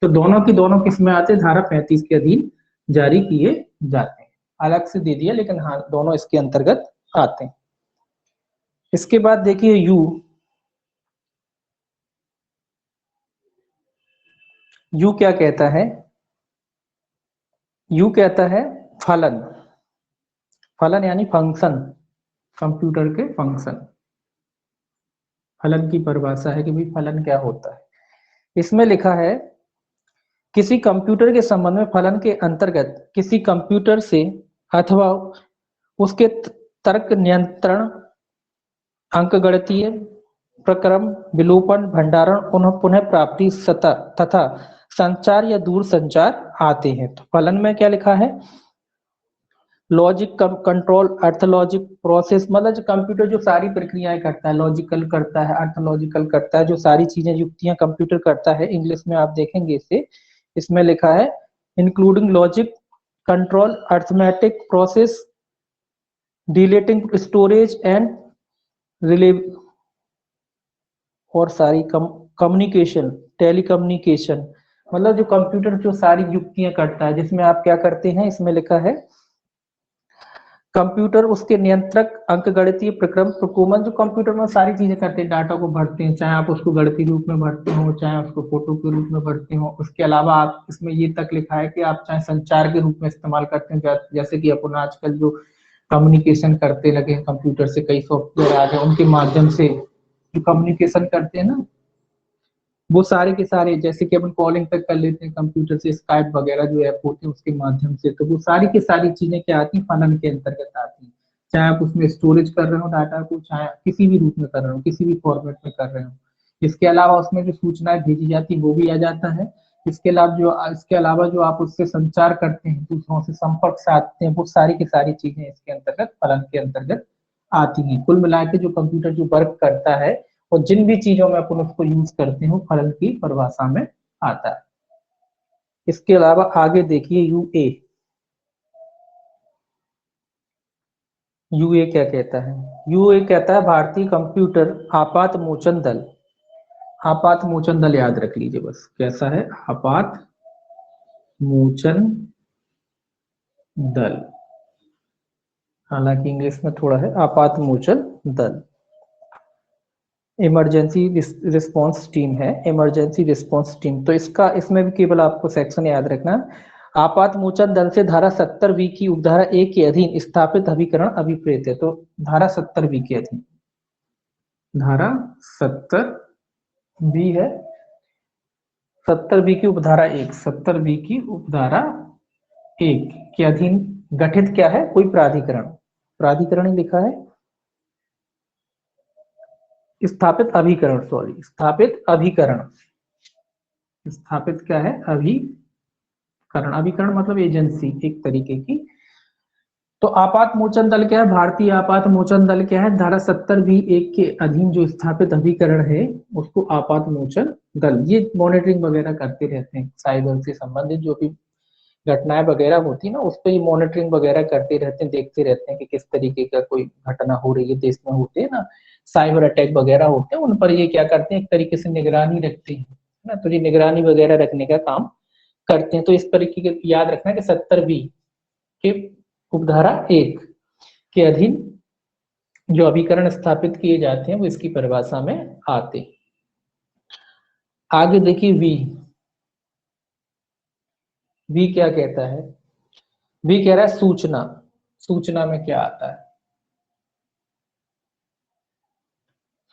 तो दोनों की दोनों किस में आते हैं, धारा 35 के अधीन जारी किए जाते हैं। अलग से दे दिया लेकिन हाँ दोनों इसके अंतर्गत आते हैं। इसके बाद देखिए यू, यू क्या कहता है, यू कहता है फलन, फलन यानी फंक्शन, कंप्यूटर के फंक्शन, फलन की परिभाषा है कि भाई फलन क्या होता है। इसमें लिखा है किसी कंप्यूटर के संबंध में फलन के अंतर्गत किसी कंप्यूटर से अथवा उसके तर्क नियंत्रण, अंकगणितीय प्रक्रम, विलोपन, भंडारण, पुनः प्राप्ति तथा संचार या दूर संचार आते हैं। तो फलन में क्या लिखा है, लॉजिक, कंट्रोल, अर्थ लॉजिक, प्रोसेस, मतलब जो कंप्यूटर जो सारी प्रक्रियाएं करता है, लॉजिकल करता है, अर्थ लॉजिकल करता है, जो सारी चीजें युक्तियां कंप्यूटर करता है, इंग्लिश में आप देखेंगे इसे, इसमें लिखा है including logic, control, arithmetic, process, deleting, storage and relay, और सारी कम्युनिकेशन, टेलीकम्युनिकेशन, मतलब जो कंप्यूटर जो सारी युक्तियां करता है, जिसमें आप क्या करते हैं, इसमें लिखा है कंप्यूटर, उसके नियंत्रक, अंकगणितीय प्रक्रम, प्रकोमन, जो कंप्यूटर में सारी चीजें करते हैं, डाटा को भरते हैं, चाहे आप उसको गणितीय रूप में भरते हो, चाहे उसको फोटो के रूप में भरते हो। उसके अलावा आप इसमें ये तक लिखा है कि आप चाहे संचार के रूप में इस्तेमाल करते हैं, जैसे कि अपन आजकल जो कम्युनिकेशन करते लगे हैं कंप्यूटर से, कई सॉफ्टवेयर आ गए, उनके माध्यम से जो कम्युनिकेशन करते हैं ना, वो सारे के सारे, जैसे कि अपन कॉलिंग तक कर लेते हैं कंप्यूटर से, स्काइप वगैरह जो ऐप होते हैं उसके माध्यम से, तो वो सारी की सारी चीजें क्या आती हैं, फलन के अंतर्गत आती हैं। चाहे आप उसमें स्टोरेज कर रहे हो डाटा को, चाहे किसी भी रूप में कर रहे हो, किसी भी फॉर्मेट में कर रहे हो। इसके अलावा उसमें जो सूचनाएं भेजी जाती है वो भी आ जाता है। इसके अलावा जो आप उससे संचार करते हैं, दूसरों से संपर्क साधते हैं, वो सारी की सारी चीजें इसके अंतर्गत, फलन के अंतर्गत आती हैं। कुल मिला के जो कंप्यूटर जो वर्क करता है, और जिन भी चीजों में अपन उसको यूज करते हो, फलन की परिभाषा में आता है। इसके अलावा आगे देखिए यूए, यूए क्या कहता है, यूए कहता है भारतीय कंप्यूटर आपात मोचन दल। आपात मोचन दल याद रख लीजिए बस, कैसा है, आपात मोचन दल, हालांकि इंग्लिश में थोड़ा है, आपात मोचन दल। इमरजेंसी रिस्पांस टीम है, इमरजेंसी रिस्पांस टीम। तो इसका, इसमें भी केवल आपको सेक्शन याद रखना, आपात मोचन दल से धारा 70 बी की उपधारा 1 के अधीन स्थापित अभिकरण अभिप्रेत है। तो धारा 70 बी के अधीन, धारा 70 बी है, 70 बी की उपधारा 1, 70 बी की उपधारा 1 के अधीन गठित क्या है, कोई प्राधिकरण, प्राधिकरण ही लिखा है, स्थापित अभिकरण, सॉरी, स्थापित अभिकरण, स्थापित क्या है, अभिकरण, अभिकरण मतलब एजेंसी एक तरीके की। तो आपात मोचन दल क्या है, भारतीय आपात मोचन दल क्या है, धारा 70 बी 1 के अधीन जो स्थापित अभिकरण है उसको आपात मोचन दल, ये मॉनिटरिंग वगैरह करते रहते हैं, साइबर से संबंधित जो भी घटनाएं वगैरह होती है ना, उस पर ही मॉनिटरिंग वगैरह करते रहते हैं, देखते रहते हैं कि किस तरीके का कोई घटना हो रही है देश में, होते हैं ना साइबर अटैक वगैरह होते हैं, उन पर ये क्या करते हैं, एक तरीके से निगरानी रखते हैं ना, तो ये निगरानी वगैरह रखने का काम करते हैं। तो इस तरीके के याद रखना कि 70 बी के उपधारा 1 के अधीन जो अभिकरण स्थापित किए जाते हैं वो इसकी परिभाषा में आते हैं। आगे देखिए वी, वी क्या कहता है, वी कह रहा है सूचना, सूचना में क्या आता है,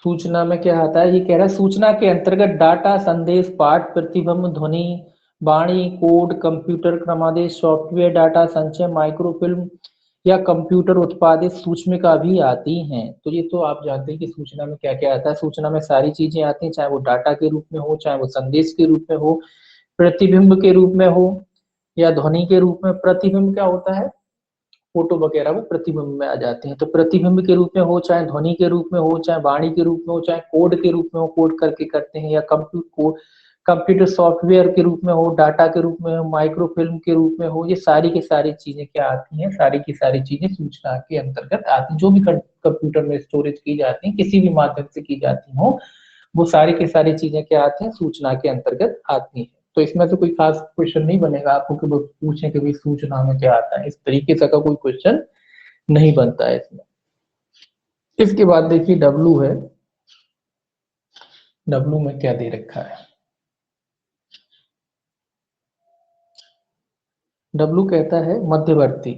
सूचना में क्या आता है, ये कह रहा है सूचना के अंतर्गत डाटा, संदेश, पाठ, प्रतिबिंब, ध्वनि, वाणी, कोड, कंप्यूटर क्रमादेश, सॉफ्टवेयर डाटा संचय, माइक्रोफिल्म या कंप्यूटर उत्पादित सूचना भी आती हैं। तो ये तो आप जानते हैं कि सूचना में क्या क्या आता है, सूचना में सारी चीजें आती हैं, चाहे वो डाटा के रूप में हो, चाहे वो संदेश के रूप में हो, प्रतिबिंब के रूप में हो, या ध्वनि के रूप में। प्रतिबिंब क्या होता है, फोटो वगैरह वो प्रतिबिंब में आ जाते हैं, तो प्रतिबिंब के रूप में हो, चाहे ध्वनि के रूप में हो, चाहे वाणी के रूप में हो, चाहे कोड के रूप में हो, कोड करके करते हैं, या कंप्यूटर सॉफ्टवेयर के रूप में हो, डाटा के रूप में हो, माइक्रोफिल्म के रूप में हो, ये सारी की सारी चीजें क्या आती हैं, सारी की सारी चीजें सूचना के अंतर्गत आती हैं। जो भी कंप्यूटर में स्टोरेज की जाती है, किसी भी माध्यम से की जाती हो, वो सारी की सारी चीजें क्या आती हैं, सूचना के अंतर्गत आती हैं। तो इसमें से कोई खास क्वेश्चन नहीं बनेगा आपको कि वो पूछें कि भाई सूचना में क्या आता है, इस तरीके से का कोई क्वेश्चन नहीं बनता है इसमें। इसके बाद देखिए डब्लू है, डब्लू में क्या दे रखा है, डब्लू कहता है मध्यवर्ती,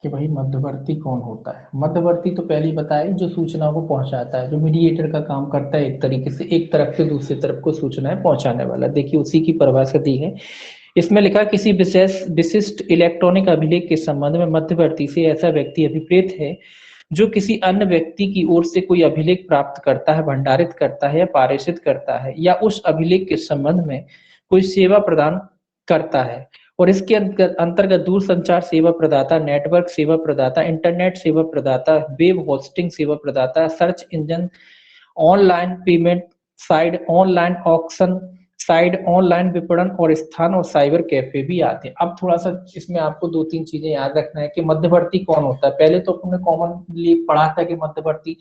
कि भाई मध्यवर्ती कौन होता है। मध्यवर्ती तो पहले ही बताया, जो सूचना को पहुंचाता है, जो मीडिएटर का काम करता है, एक तरीके से एक तरफ से दूसरी तरफ को सूचनाएं पहुंचाने वाला। देखिए उसी की परिभाषा दी है, इसमें लिखा किसी विशेष विशिष्ट इलेक्ट्रॉनिक अभिलेख के संबंध में मध्यवर्ती से ऐसा व्यक्ति अभिप्रेत है जो किसी अन्य व्यक्ति की ओर से कोई अभिलेख प्राप्त करता है, भंडारित करता है या पारिषित करता है, या उस अभिलेख के संबंध में कोई सेवा प्रदान करता है। और इसके अंतर्गत दूरसंचार सेवा प्रदाता, नेटवर्क सेवा प्रदाता, इंटरनेट सेवा प्रदाता, वेब होस्टिंग सेवा प्रदाता, search engine, online payment site, online auction site, online विपणन और स्थान और साइबर कैफे भी आते हैं। अब थोड़ा सा इसमें आपको दो तीन चीजें याद रखना है कि मध्यवर्ती कौन होता है। पहले तो अपने कॉमनली पढ़ा था कि मध्यवर्ती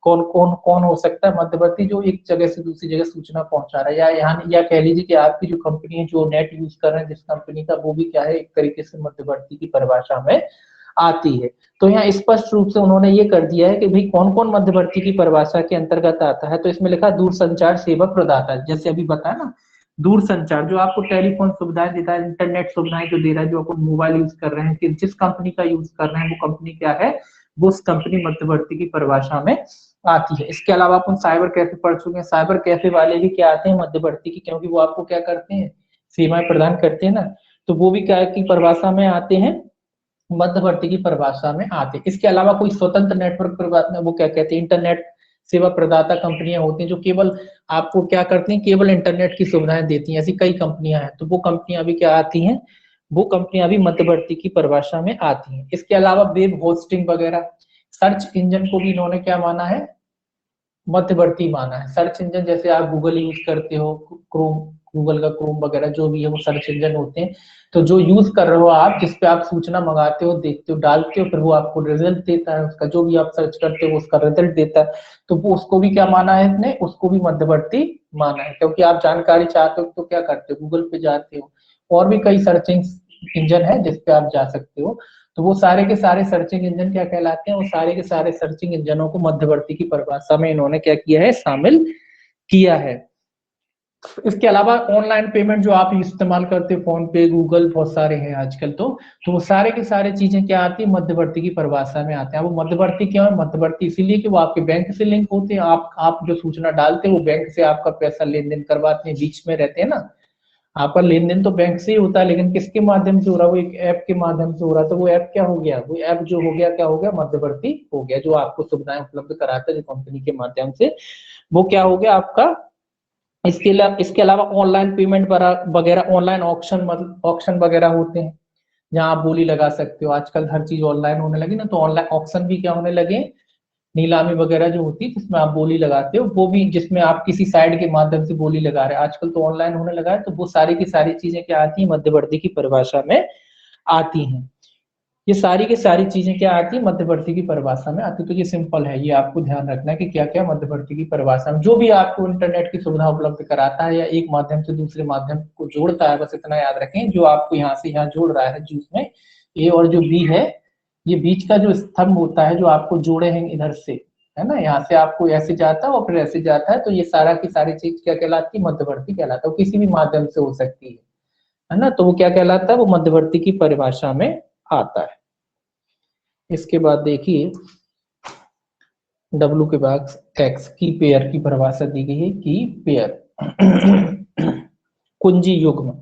कौन कौन कौन हो सकता है। मध्यवर्ती जो एक जगह से दूसरी जगह सूचना पहुंचा रहा है, या यहाँ या कह लीजिए कि आपकी जो कंपनी है जो नेट यूज कर रहे हैं जिस कंपनी का, वो भी क्या है, एक तरीके से मध्यवर्ती की परिभाषा में आती है। तो यहाँ स्पष्ट रूप से उन्होंने ये कर दिया है कि भाई कौन कौन मध्यवर्ती की परिभाषा के अंतर्गत आता है। तो इसमें लिखा दूरसंचार सेवा प्रदाता, जैसे अभी बताया ना, दूरसंचार जो आपको टेलीफोन सुविधाएं देता है, इंटरनेट सुविधाएं जो दे रहा है, जो अपन मोबाइल यूज कर रहे हैं, कि जिस कंपनी का यूज कर रहे हैं वो कंपनी क्या है, वो उस कंपनी मध्यवर्ती की परिभाषा में आती है। इसके अलावा अपन साइबर कैफे पढ़ चुके हैं। साइबर कैफे वाले भी क्या आते हैं, मध्यवर्ती की, क्योंकि वो आपको क्या करते हैं, सेवाएं प्रदान करते हैं ना, तो वो भी क्या की परिभाषा में आते हैं, मध्यवर्ती की परिभाषा में आते हैं। इसके अलावा कोई स्वतंत्र नेटवर्क परिभाषा, वो क्या कहते हैं, इंटरनेट सेवा प्रदाता कंपनियां होती हैं जो केवल आपको क्या करती हैं, केवल इंटरनेट की सुविधाएं देती हैं। ऐसी कई कंपनियां हैं, तो वो कंपनियां भी क्या आती हैं, वो कंपनियां भी मध्यवर्ती की परिभाषा में आती हैं। इसके अलावा वेब होस्टिंग वगैरह, सर्च इंजन को भी इन्होंने क्या माना है, मध्यवर्ती माना है। सर्च इंजन जैसे आप गूगल यूज करते हो, क्रोम, गूगल का क्रोम वगैरह जो भी है वो सर्च इंजन होते हैं। तो जो यूज कर रहे हो आप, जिसपे आप सूचना मंगाते हो, देखते हो, डालते हो, फिर वो आपको रिजल्ट देता है उसका, जो भी आप सर्च करते हो उसका रिजल्ट देता है। तो वो उसको भी क्या माना है इसने, उसको भी मध्यवर्ती माना है। क्योंकि आप जानकारी चाहते हो तो क्या करते हो, गूगल पे जाते हो, और भी कई सर्चिंग इंजन है जिसपे आप जा सकते हो। तो वो सारे के सारे सर्चिंग इंजन क्या कहलाते हैं, वो सारे के सारे सर्चिंग इंजनों को मध्यवर्ती की परिभाषा में इन्होंने क्या किया है, शामिल किया है। इसके अलावा ऑनलाइन पेमेंट जो आप इस्तेमाल करते हो, फोन पे, गूगल, बहुत सारे हैं आजकल। तो वो सारे के सारे चीजें क्या आती है, मध्यवर्ती की परिभाषा में आते हैं। वो मध्यवर्ती क्यों है, मध्यवर्ती इसीलिए कि वो आपके बैंक से लिंक होते हैं। आप जो सूचना डालते हैं वो बैंक से आपका पैसा लेन देन करवाते हैं, बीच में रहते हैं ना। आपका लेन देन तो बैंक से ही होता है, लेकिन किसके माध्यम से हो रहा है, वो एक ऐप के माध्यम से हो रहा है। तो वो ऐप क्या हो गया, वो ऐप जो हो गया क्या हो गया, मध्यवर्ती हो गया, जो आपको सुविधाएं उपलब्ध कराता है जो कंपनी के माध्यम से, वो क्या हो गया आपका। इसके अलावा ऑनलाइन पेमेंट वगैरह, ऑनलाइन ऑक्शन, मतलब ऑक्शन वगैरह होते हैं जहां आप बोली लगा सकते हो। आजकल हर चीज ऑनलाइन होने लगी ना, तो ऑनलाइन ऑक्शन भी क्या होने लगे, नीलामी वगैरह जो होती है जिसमें आप बोली लगाते हो, वो भी जिसमें आप किसी साइड के माध्यम से बोली लगा रहे हैं, आजकल तो ऑनलाइन होने लगा है। तो वो सारी की सारी चीजें क्या आती है, मध्यवर्ती की परिभाषा में आती हैं। ये सारी की सारी चीजें क्या आती है, मध्यवर्ती की परिभाषा में आती है। तो ये सिंपल है, ये आपको ध्यान रखना है कि क्या क्या मध्यवर्ती की परिभाषा में, जो भी आपको इंटरनेट की सुविधा उपलब्ध कराता है या एक माध्यम से दूसरे माध्यम को जोड़ता है, बस इतना याद रखें, जो आपको यहाँ से यहाँ जोड़ रहा है, जिसमें ए और जो बी है, ये बीच का जो स्तंभ होता है जो आपको जोड़े हैं इधर से, है ना, यहाँ से आपको ऐसे जाता है और फिर ऐसे जाता है, तो ये सारा की सारी चीज क्या कहलाती है, मध्यवर्ती कहलाता है। वो किसी भी माध्यम से हो सकती है ना, तो वो क्या कहलाता है, वो मध्यवर्ती की परिभाषा में आता है। इसके बाद देखिए डब्ल्यू के बाद एक्स, की पेयर की परिभाषा दी गई है, की पेयर। कुंजी युग्म,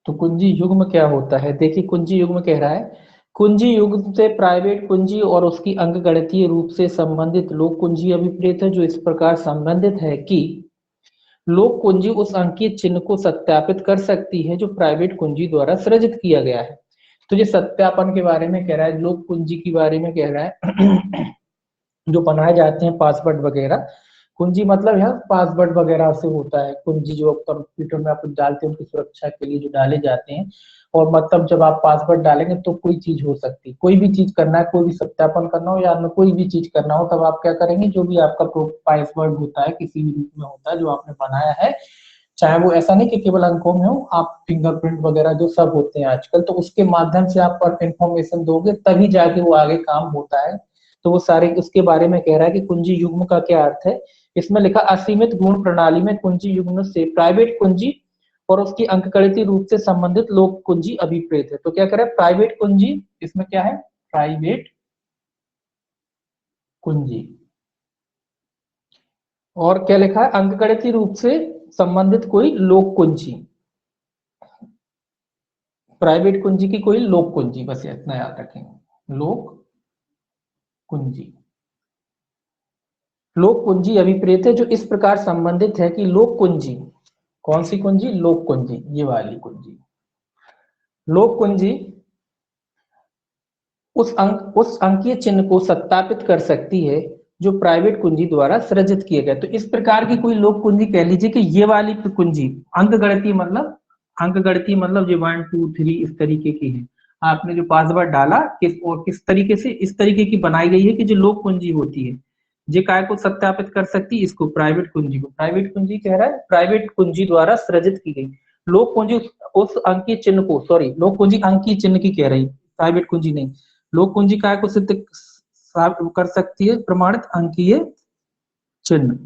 तो कुंजी युग्म क्या होता है, देखिए कुंजी युग्म कह रहा है, कुंजी युग्म से प्राइवेट कुंजी और उसकी अंकगणितीय रूप से संबंधित लोक कुंजी अभिप्रेत है, जो इस प्रकार संबंधित है कि लोक कुंजी उस अंकीय चिन्ह को सत्यापित कर सकती है जो प्राइवेट कुंजी द्वारा सृजित किया गया है। तो ये सत्यापन के बारे में कह रहा है, लोक कुंजी के बारे में कह रहा है। जो बनाए जाते हैं पासवर्ड वगैरह, कुंजी मतलब यहाँ पासवर्ड वगैरह से होता है। कुंजी जो कंप्यूटर में आप डालते हैं उनकी सुरक्षा के लिए जो डाले जाते हैं, और मतलब जब आप पासवर्ड डालेंगे तो कोई चीज हो सकती है, कोई भी चीज करना है, कोई भी सत्यापन करना हो या कोई भी चीज करना हो, तब आप क्या करेंगे, जो भी आपका पासवर्ड होता है किसी भी रूप में होता है जो आपने बनाया है, चाहे वो ऐसा नहीं कि केवल अंकों में हो, आप फिंगरप्रिंट वगैरह जो सब होते हैं आजकल, तो उसके माध्यम से आप इंफॉर्मेशन दोगे तभी जाके वो आगे काम होता है। तो वो सारे उसके बारे में कह रहा है कि कुंजी युग्म का क्या अर्थ है। इसमें लिखा असीमित गुण प्रणाली में कुंजी युग्म से प्राइवेट कुंजी और उसकी अंकगणितीय रूप से संबंधित लोक कुंजी अभिप्रेत है। तो क्या कह रहा है, प्राइवेट कुंजी, इसमें क्या है, प्राइवेट कुंजी, और क्या लिखा है, अंकगणितीय रूप से संबंधित कोई लोक कुंजी, प्राइवेट कुंजी की कोई लोक कुंजी, बस इतना याद रखेंगे, लोक कुंजी। लोक कुंजी अभिप्रेत है जो इस प्रकार संबंधित है कि लोक कुंजी, कौन सी कुंजी? लोक कुंजी, ये वाली कुंजी। लोक कुंजी उस अंकीय चिन्ह को सत्यापित कर सकती है जो प्राइवेट कुंजी द्वारा सृजित किए गए। तो इस प्रकार की कोई लोक कुंजी कह लीजिए कि ये वाली कुंजी अंकगणितीय, मतलब अंकगणितीय मतलब जो 1 2 3 इस तरीके की है। आपने जो पासवर्ड डाला किस तरीके से, इस तरीके की बनाई गई है कि जो लोक कुंजी होती है जे काय को सत्यापित कर सकती, इसको प्राइवेट कुंजी को। प्राइवेट कुंजी कह रहा है प्राइवेट कुंजी द्वारा सृजित की गई। लोक कुंजी उस अंकीय चिन्ह को, सॉरी लोक कुंजी अंकीय चिन्ह की कह रही, प्राइवेट कुंजी नहीं। लोक कुंजी काय को सिद्ध कर सकती है? प्रमाणित अंकीय चिन्ह,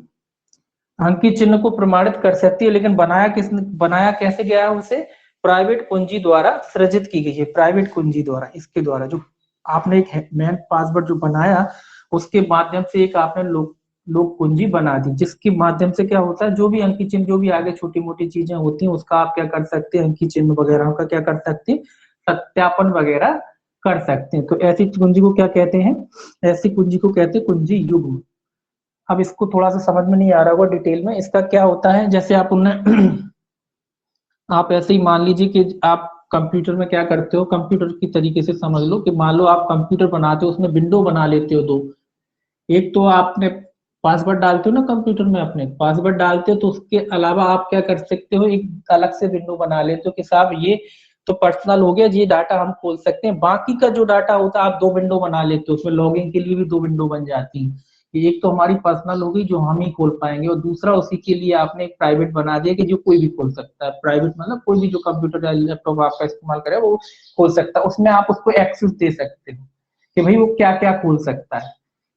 अंकीय चिन्ह को प्रमाणित कर सकती है। लेकिन बनाया किसने, बनाया कैसे गया है उसे? प्राइवेट कुंजी द्वारा सृजित की गई है, प्राइवेट कुंजी द्वारा। इसके द्वारा जो आपने एक मैन पासवर्ड जो बनाया उसके माध्यम से एक आपने लोक कुंजी बना दी, जिसके माध्यम से क्या होता है, जो भी अंकीय चिन्ह, जो भी आगे छोटी मोटी चीजें होती हैं उसका आप क्या कर सकते हैं, अंकीय चिन्ह वगैरह का क्या कर सकते हैं, सत्यापन वगैरह कर सकते हैं। तो ऐसी कुंजी को क्या कहते हैं? ऐसी कुंजी को कहते हैं कुंजी युग्म। अब इसको थोड़ा सा समझ में नहीं आ रहा होगा डिटेल में, इसका क्या होता है, जैसे आप उन्हें आप ऐसे ही मान लीजिए कि आप कंप्यूटर में क्या करते हो, कंप्यूटर की तरीके से समझ लो कि मान लो आप कंप्यूटर बनाते हो, उसमें विंडो बना लेते हो दो। एक तो आपने पासवर्ड डालते हो ना कंप्यूटर में, अपने पासवर्ड डालते हो तो उसके अलावा आप क्या कर सकते हो, एक अलग से विंडो बना लेते हो कि साहब ये तो पर्सनल हो गया, ये डाटा हम खोल सकते हैं। बाकी का जो डाटा होता है आप दो विंडो बना लेते हो, उसमें लॉगिन के लिए भी दो विंडो बन जाती है। एक तो हमारी पर्सनल होगी जो हम ही खोल पाएंगे, और दूसरा उसी के लिए आपने एक प्राइवेट बना दिया कि जो कोई भी खोल सकता है। प्राइवेट मतलब कोई भी जो कंप्यूटर या लैपटॉप आपका इस्तेमाल करे वो खोल सकता है। उसमें आप उसको एक्सेस दे सकते हो कि भाई वो क्या क्या खोल सकता है,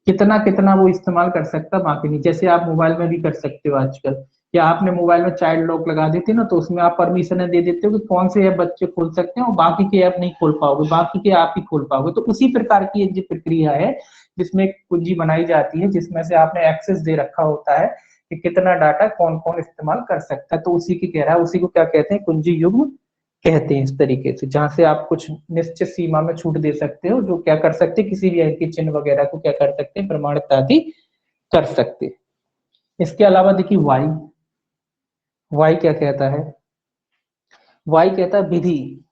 कितना कितना वो इस्तेमाल कर सकता है, बाकी नहीं। जैसे आप मोबाइल में भी कर सकते हो आजकल, या आपने मोबाइल में चाइल्ड लॉक लगा देते ना, तो उसमें आप परमिशन दे देते हो कि कौन से ऐप बच्चे खोल सकते हैं और बाकी के ऐप नहीं खोल पाओगे, बाकी के आप ही खोल पाओगे। तो उसी प्रकार की एक जो प्रक्रिया है जिसमें कुंजी बनाई जाती है, जिसमें से आपने एक्सेस दे रखा होता है कि कितना डाटा कौन कौन इस्तेमाल कर सकता है। तो उसी की कह रहा है, उसी को क्या कहते हैं, कुंजी युग्म कहते हैं। इस तरीके से जहां से आप कुछ निश्चित सीमा में छूट दे सकते हो, जो क्या कर सकते हैं, किसी भी अंकीय चिन्ह वगैरह को क्या कर सकते हैं, प्रमाणित आदि कर सकते हैं। इसके अलावा देखिए वाई, वाई क्या कहता है? वाई कहता है विधि।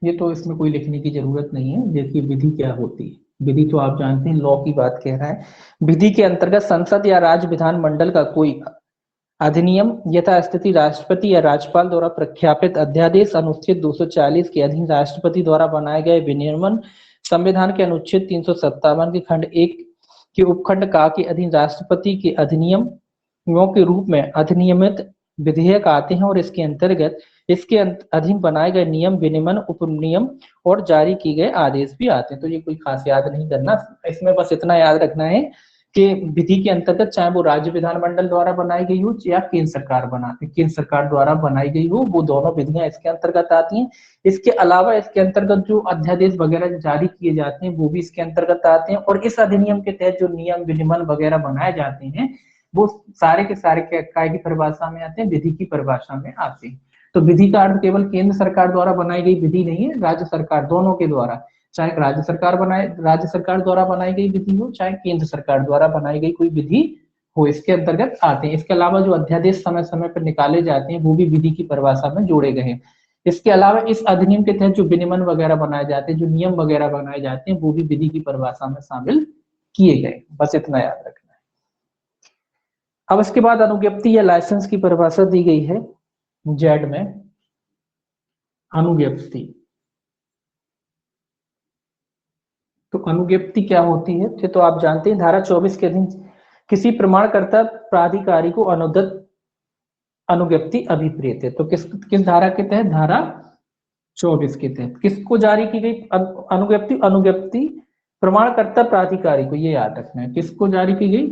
ये तो इसमें कोई लिखने की जरूरत नहीं है। देखिए विधि क्या होती है, विधि तो आप जानते हैं, लॉ की बात कह रहा है। विधि के अंतर्गत संसद या राज्य विधानमंडल का कोई अधिनियम यथास्थिति राष्ट्रपति या राज्यपाल द्वारा प्रख्यापित अध्यादेश अनुच्छेद 240 के अधीन राष्ट्रपति द्वारा बनाए गए विनियमन, संविधान के अनुच्छेद 357 के खंड 1 के उपखंड का के अधीन राष्ट्रपति के अधिनियमों के रूप में अधिनियमित विधेयक आते हैं, और इसके अंतर्गत इसके अधीन बनाए गए नियम, विनियमन, उपनियम और जारी किए गए आदेश भी आते हैं। तो ये कोई खास याद नहीं करना, इसमें बस इतना याद रखना है कि विधि के अंतर्गत चाहे वो राज्य विधानमंडल द्वारा बनाई गई हो या केंद्र सरकार द्वारा बनाई गई हो, वो दोनों विधियां इसके अंतर्गत आती हैं। इसके अलावा इसके अंतर्गत जो अध्यादेश वगैरह जारी किए जाते हैं वो भी इसके अंतर्गत आते हैं, और इस अधिनियम के तहत जो नियम विनियमन वगैरह बनाए जाते हैं वो सारे के सारे काय की परिभाषा में आते हैं, विधि की परिभाषा में आते हैं। तो विधि का अर्थ केवल केंद्र सरकार द्वारा बनाई गई विधि नहीं है, राज्य सरकार दोनों के द्वारा, चाहे राज्य सरकार द्वारा बनाई गई विधि हो, चाहे केंद्र सरकार द्वारा बनाई गई कोई विधि हो, इसके अंतर्गत आते हैं। इसके अलावा जो अध्यादेश समय समय पर निकाले जाते हैं वो भी विधि की परिभाषा में जोड़े गए हैं। इसके अलावा इस अधिनियम के तहत जो विनियमन वगैरह बनाए जाते हैं, जो नियम वगैरह बनाए जाते हैं, वो भी विधि की परिभाषा में शामिल किए गए। बस इतना याद रखना है। अब इसके बाद अनुज्ञप्ति या लाइसेंस की परिभाषा दी गई है जेड में। अनुज्ञप्ति, तो अनुज्ञप्ति क्या होती है, ये तो आप जानते हैं। धारा 24 के अधीन किसी प्रमाणकर्ता प्राधिकारी को अनुज्ञप्ति अभिप्रेत है। तो किस किस धारा के तहत? धारा 24 के तहत किसको जारी की गई अनुज्ञप्ति? अनुज्ञप्ति प्रमाणकर्ता प्राधिकारी को, ये याद रखना है, किसको जारी की गई?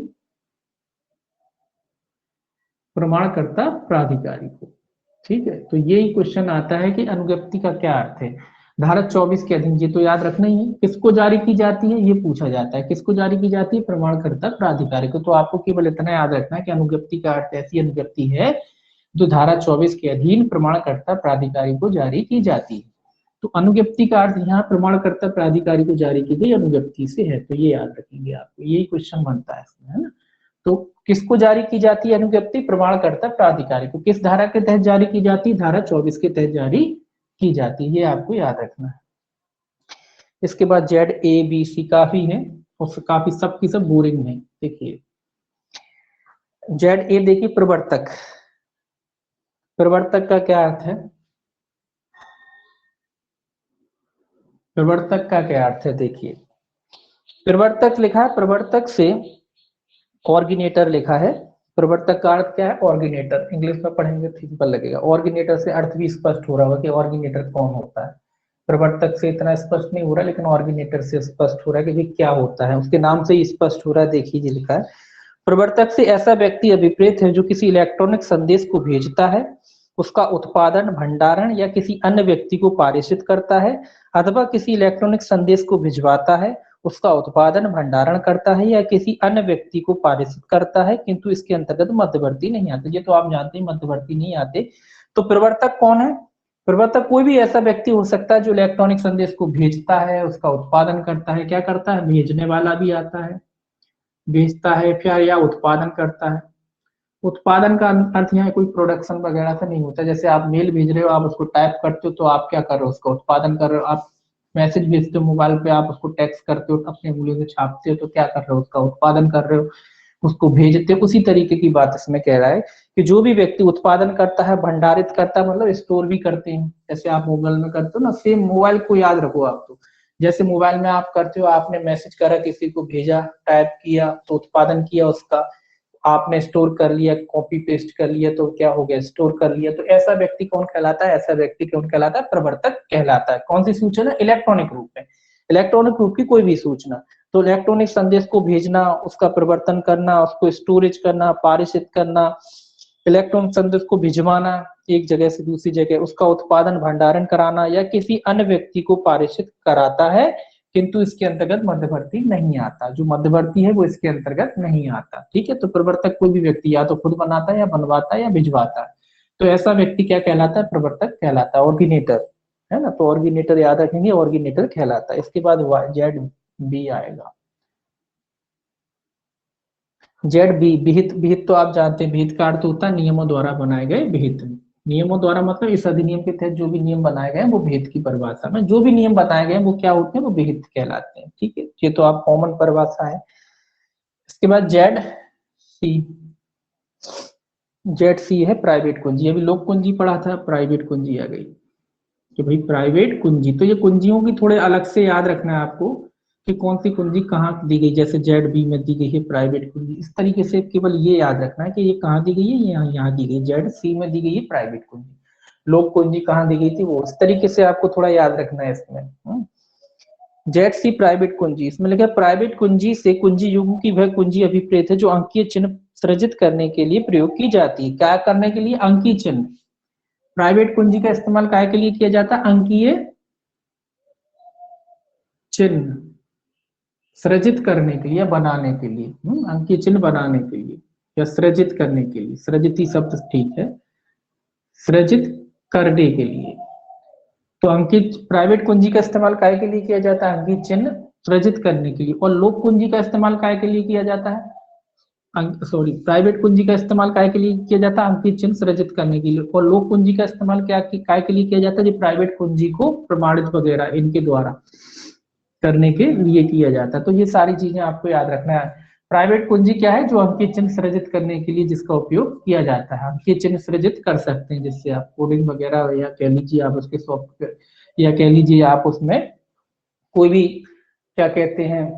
प्रमाणकर्ता प्राधिकारी को। ठीक है, तो यही क्वेश्चन आता है कि अनुज्ञप्ति का क्या अर्थ है। धारा 24 के अधीन, ये तो याद रखना ही है, किसको जारी की जाती है, ये पूछा जाता है, किसको जारी की जाती है? प्रमाणकर्ता प्राधिकारी को। तो आपको केवल इतना याद रखना है कि अनुज्ञप्ति का अर्थ ऐसी अनुज्ञप्ति है जो धारा 24 के अधीन प्रमाणकर्ता प्राधिकारी को जारी की जाती है। तो अनुज्ञप्ति का अर्थ यहाँ प्रमाणकर्ता प्राधिकारी को जारी की गई अनुज्ञप्ति से है, तो ये याद रखेंगे आपको, यही क्वेश्चन बनता है इसमें, है ना। तो किसको जारी की जाती है अनुज्ञप्ति? प्रमाणकर्ता प्राधिकारी को। किस धारा के तहत जारी की जाती है? धारा 24 के तहत जारी की जाती है, ये आपको याद रखना है। इसके बाद ZABC काफी है और काफी सबकी सब बोरिंग है। देखिए ZA देखिए प्रवर्तक, प्रवर्तक का क्या अर्थ है? प्रवर्तक का क्या अर्थ है? देखिए प्रवर्तक लिखा है, प्रवर्तक से ऑर्गेनेटर लिखा है। प्रवर्तक का अर्थ क्या है? ऑर्गेनेटर। इंग्लिश में पढ़ेंगे सिंपल लगेगा। ऑर्गेनेटर से अर्थ भी स्पष्ट हो रहा होगा कि ऑर्गेनेटर कौन होता है। प्रवर्तक से इतना स्पष्ट नहीं हो रहा, लेकिन ऑर्गेनेटर से स्पष्ट हो रहा है कि क्या होता है, उसके नाम से ही स्पष्ट हो रहा है। देखिए लिखा है प्रवर्तक से ऐसा व्यक्ति अभिप्रेत है जो किसी इलेक्ट्रॉनिक संदेश को भेजता है, उसका उत्पादन, भंडारण या किसी अन्य व्यक्ति को पारित करता है, अथवा किसी इलेक्ट्रॉनिक संदेश को भिजवाता है, उसका उत्पादन, भंडारण करता है या किसी अन्य व्यक्ति को पारित करता है, किंतु इसके अंतर्गत मध्यवर्ती नहीं आते। ये तो आप जानते हैं मध्यवर्ती नहीं आते। तो प्रवर्तक कौन है? प्रवर्तक कोई भी ऐसा व्यक्ति हो सकता है जो इलेक्ट्रॉनिक संदेश को भेजता है, उसका उत्पादन करता है। क्या करता है? भेजने वाला भी आता है, भेजता है फिर, या उत्पादन करता है। उत्पादन का अर्थ यहाँ कोई प्रोडक्शन वगैरह से नहीं होता। जैसे आप मेल भेज रहे हो, आप उसको टाइप करते हो, तो आप क्या कर रहे हो? उसका उत्पादन कर रहे हो। आप मैसेज भेजते हो मोबाइल पे, आप उसको टेक्स्ट करते हो, अपने उंगलियों से छापते हो, तो क्या कर रहे हो? उसका उत्पादन कर रहे हो, उसको भेजते हो। उसी तरीके की बात इसमें कह रहा है कि जो भी व्यक्ति उत्पादन करता है, भंडारित करता है, मतलब स्टोर भी करते हैं, जैसे आप मोबाइल में करते हो ना, सेम मोबाइल को याद रखो आप। तो जैसे मोबाइल में आप करते हो, आपने मैसेज करा, किसी को भेजा, टाइप किया, तो उत्पादन किया उसका, आपने स्टोर कर लिया, कॉपी पेस्ट कर लिया, तो क्या हो गया? स्टोर कर लिया। तो ऐसा व्यक्ति कौन कहलाता है? ऐसा व्यक्ति कौन कहलाता है? प्रवर्तक कहलाता है। कौन सी सूचना? इलेक्ट्रॉनिक रूप में, इलेक्ट्रॉनिक रूप की कोई भी सूचना। तो इलेक्ट्रॉनिक संदेश को भेजना, उसका परिवर्तन करना, उसको स्टोरेज करना, पारित करना, इलेक्ट्रॉनिक संदेश को भिजवाना एक जगह से दूसरी जगह, उसका उत्पादन, भंडारण कराना या किसी अन्य व्यक्ति को पारित कराता है, किंतु इसके अंतर्गत मध्यवर्ती नहीं आता। जो मध्यवर्ती है वो इसके अंतर्गत नहीं आता। ठीक है, तो प्रवर्तक कोई भी व्यक्ति या तो खुद बनाता है, या बनवाता है, या भिजवाता है। तो ऐसा व्यक्ति क्या कहलाता है? प्रवर्तक कहलाता है। ऑर्गेनेटर, है ना, तो ऑर्गेनेटर याद रखेंगे, ऑर्गेनेटर कहलाता है। इसके बाद ZB आएगा। ZB विहित। विहित तो आप जानते हैं, विहित का अर्थ होता है नियमों द्वारा बनाए गए विहित। नियमों द्वारा मतलब इस अधिनियम के तहत जो भी नियम बनाए गए हैं वो विहित की परिभाषा में, जो भी नियम बनाए गए हैं वो क्या होते हैं? वो विहित कहलाते हैं। ठीक है, ये तो आप कॉमन परिभाषा है। इसके बाद ZC। ZC है प्राइवेट कुंजी। अभी लोक कुंजी पढ़ा था, प्राइवेट कुंजी आ गई कि भाई प्राइवेट कुंजी। तो ये कुंजियों की थोड़े अलग से याद रखना है आपको कि कौन सी कुंजी कहाँ दी गई। जैसे ZB में दी गई है प्राइवेट कुंजी, इस तरीके से केवल ये याद रखना है कि ये कहाँ दी गई है, यहाँ दी गई। ZC में दी गई है प्राइवेट कुंजी। लोक कुंजी कहाँ दी गई थी, वो इस तरीके से आपको थोड़ा याद रखना है इसमें। ZC प्राइवेट कुंजी, इसमें लिखा है प्राइवेट कुंजी से कुंजी युग्म की वह कुंजी अभिप्रेत है जो अंकीय चिन्ह सृजित करने के लिए प्रयोग की जाती है। क्या करने के लिए? अंकीय चिन्ह। प्राइवेट कुंजी का इस्तेमाल काय के लिए किया जाता है? अंकीय चिन्ह सृजित करने के लिए, बनाने के लिए। अंकीय चिन्ह बनाने के लिए या सृजित करने के लिए। सृजित ही शब्द ठीक है, सृजित करने के लिए। तो अंकित प्राइवेट कुंजी का इस्तेमाल काय के लिए किया जाता है? अंकित चिन्ह सृजित करने के लिए। और लोक कुंजी का इस्तेमाल काय के लिए किया जाता है? प्राइवेट कुंजी का इस्तेमाल काय के लिए किया जाता है? अंकित चिन्ह सृजित करने के लिए। और लोक कुंजी का इस्तेमाल क्या काय के लिए किया जाता है? प्राइवेट कुंजी को प्रमाणित वगैरह इनके द्वारा करने के लिए किया जाता है। तो ये सारी चीजें आपको याद रखना है। प्राइवेट कुंजी क्या है? जो अंकीय चिन्ह सृजित करने के लिए जिसका उपयोग किया जाता है। अंकीय चिन्ह सृजित कर सकते हैं जिससे आप कोडिंग वगैरह, या कह लीजिए आप उसके सॉफ्टवेयर, या कह लीजिए आप उसमें कोई भी क्या कहते हैं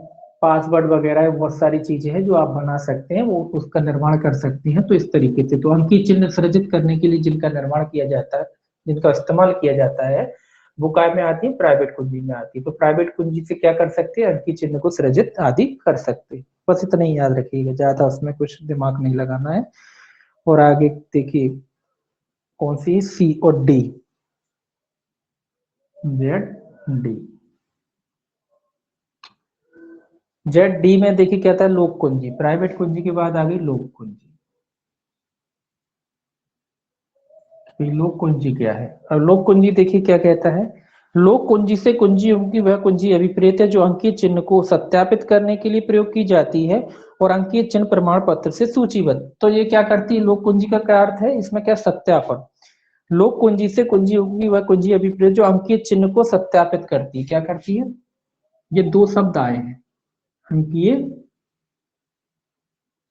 पासवर्ड वगैरह, बहुत सारी चीजें हैं जो आप बना सकते हैं, वो उसका निर्माण कर सकते हैं। तो इस तरीके से तो अंकीय चिन्ह सृजित करने के लिए जिनका निर्माण किया जाता है, जिनका इस्तेमाल किया जाता है, वो काय में आती है? प्राइवेट कुंजी में आती है। तो प्राइवेट कुंजी से क्या कर सकते हैं? अंकीय चिन्ह को सृजित आदि कर सकते हैं। बस इतना ही याद रखिएगा, ज्यादा उसमें कुछ दिमाग नहीं लगाना है। और आगे देखिए कौन सी? C और D। ZD। ZD में देखिए क्या था? लोक कुंजी। प्राइवेट कुंजी के बाद आ गई लोक कुंजी। तो लोक कुंजी क्या है? और लोक कुंजी देखिए क्या कहता है, लोक कुंजी से कुंजी होगी वह कुंजी अभिप्रेत है जो अंकीय चिन्ह को सत्यापित करने के लिए प्रयोग की जाती है और अंकीय चिन्ह प्रमाण पत्र से सूचीबद्ध। तो ये क्या करती है लोक कुंजी का क्या अर्थ है इसमें, क्या सत्यापन। लोक कुंजी से कुंजी होगी वह कुंजी अभिप्रेत जो अंकीय चिन्ह को सत्यापित करती है, क्या करती है? ये दो शब्द आए हैं, अंकीय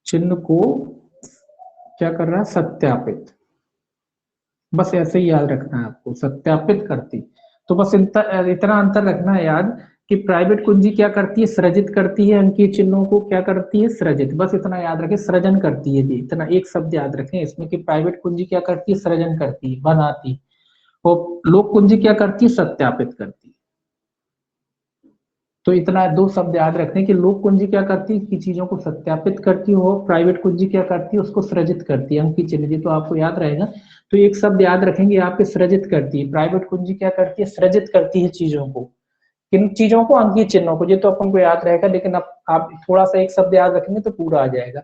चिन्ह को क्या कर रहा है, सत्यापित। बस ऐसे ही याद रखना है आपको, सत्यापित करती। तो बस इतना अंतर रखना है याद कि प्राइवेट कुंजी क्या करती है, सृजित करती है अंकीय चिन्हों को, क्या करती है, सृजित। बस इतना याद रखें, सृजन करती है जी, इतना एक शब्द याद रखें इसमें कि प्राइवेट कुंजी क्या करती है, सृजन करती है, बनाती। और लोक कुंजी क्या करती है, सत्यापित करती है। तो इतना दो शब्द याद रखने कि लोक कुंजी क्या करती है कि चीजों को सत्यापित करती हो, प्राइवेट कुंजी क्या करती है उसको सृजित करती है, अंकीय चिन्ह जी, तो आपको याद रहेगा। तो एक शब्द याद रखेंगे आपके, सृजित करती है। प्राइवेट कुंजी क्या करती है, सृजित करती है चीजों को, किन चीजों को, अंकीय चिन्हों को। ये तो अपन को याद रहेगा, लेकिन अब आप थोड़ा सा एक शब्द याद रखेंगे तो पूरा आ जाएगा।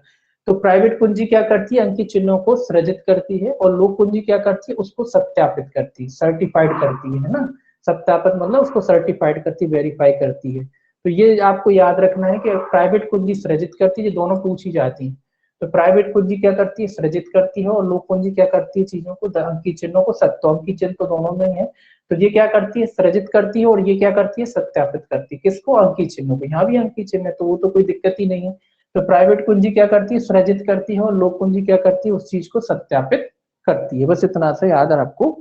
तो प्राइवेट कुंजी क्या करती है, अंकीय चिन्हों को सृजित करती है, और लोक कुंजी क्या करती है, उसको सत्यापित करती है, सर्टिफाइड करती है ना। सत्यापित मतलब उसको सर्टिफाइड करती, वेरीफाई करती है। तो ये आपको याद रखना है कि प्राइवेट कुंजी सृजित करती है, दोनों पूछी जाती है। तो प्राइवेट कुंजी क्या करती है, सृजित करती है, और लोक कुंजी क्या करती है, चीजों को, अंकीय चिन्हों को सत्य, अंकीय चिन्ह तो दोनों में ही है। तो ये क्या करती है, सृजित करती है, और ये क्या करती है, सत्यापित करती है। किसको, अंकीय चिन्हों को। यहाँ भी अंकीय चिन्ह है तो वो तो कोई दिक्कत ही नहीं है। तो प्राइवेट कुंजी क्या करती है, सृजित करती है, और लोक कुंजी क्या करती है, उस चीज को सत्यापित करती है। बस इतना सा याद आपको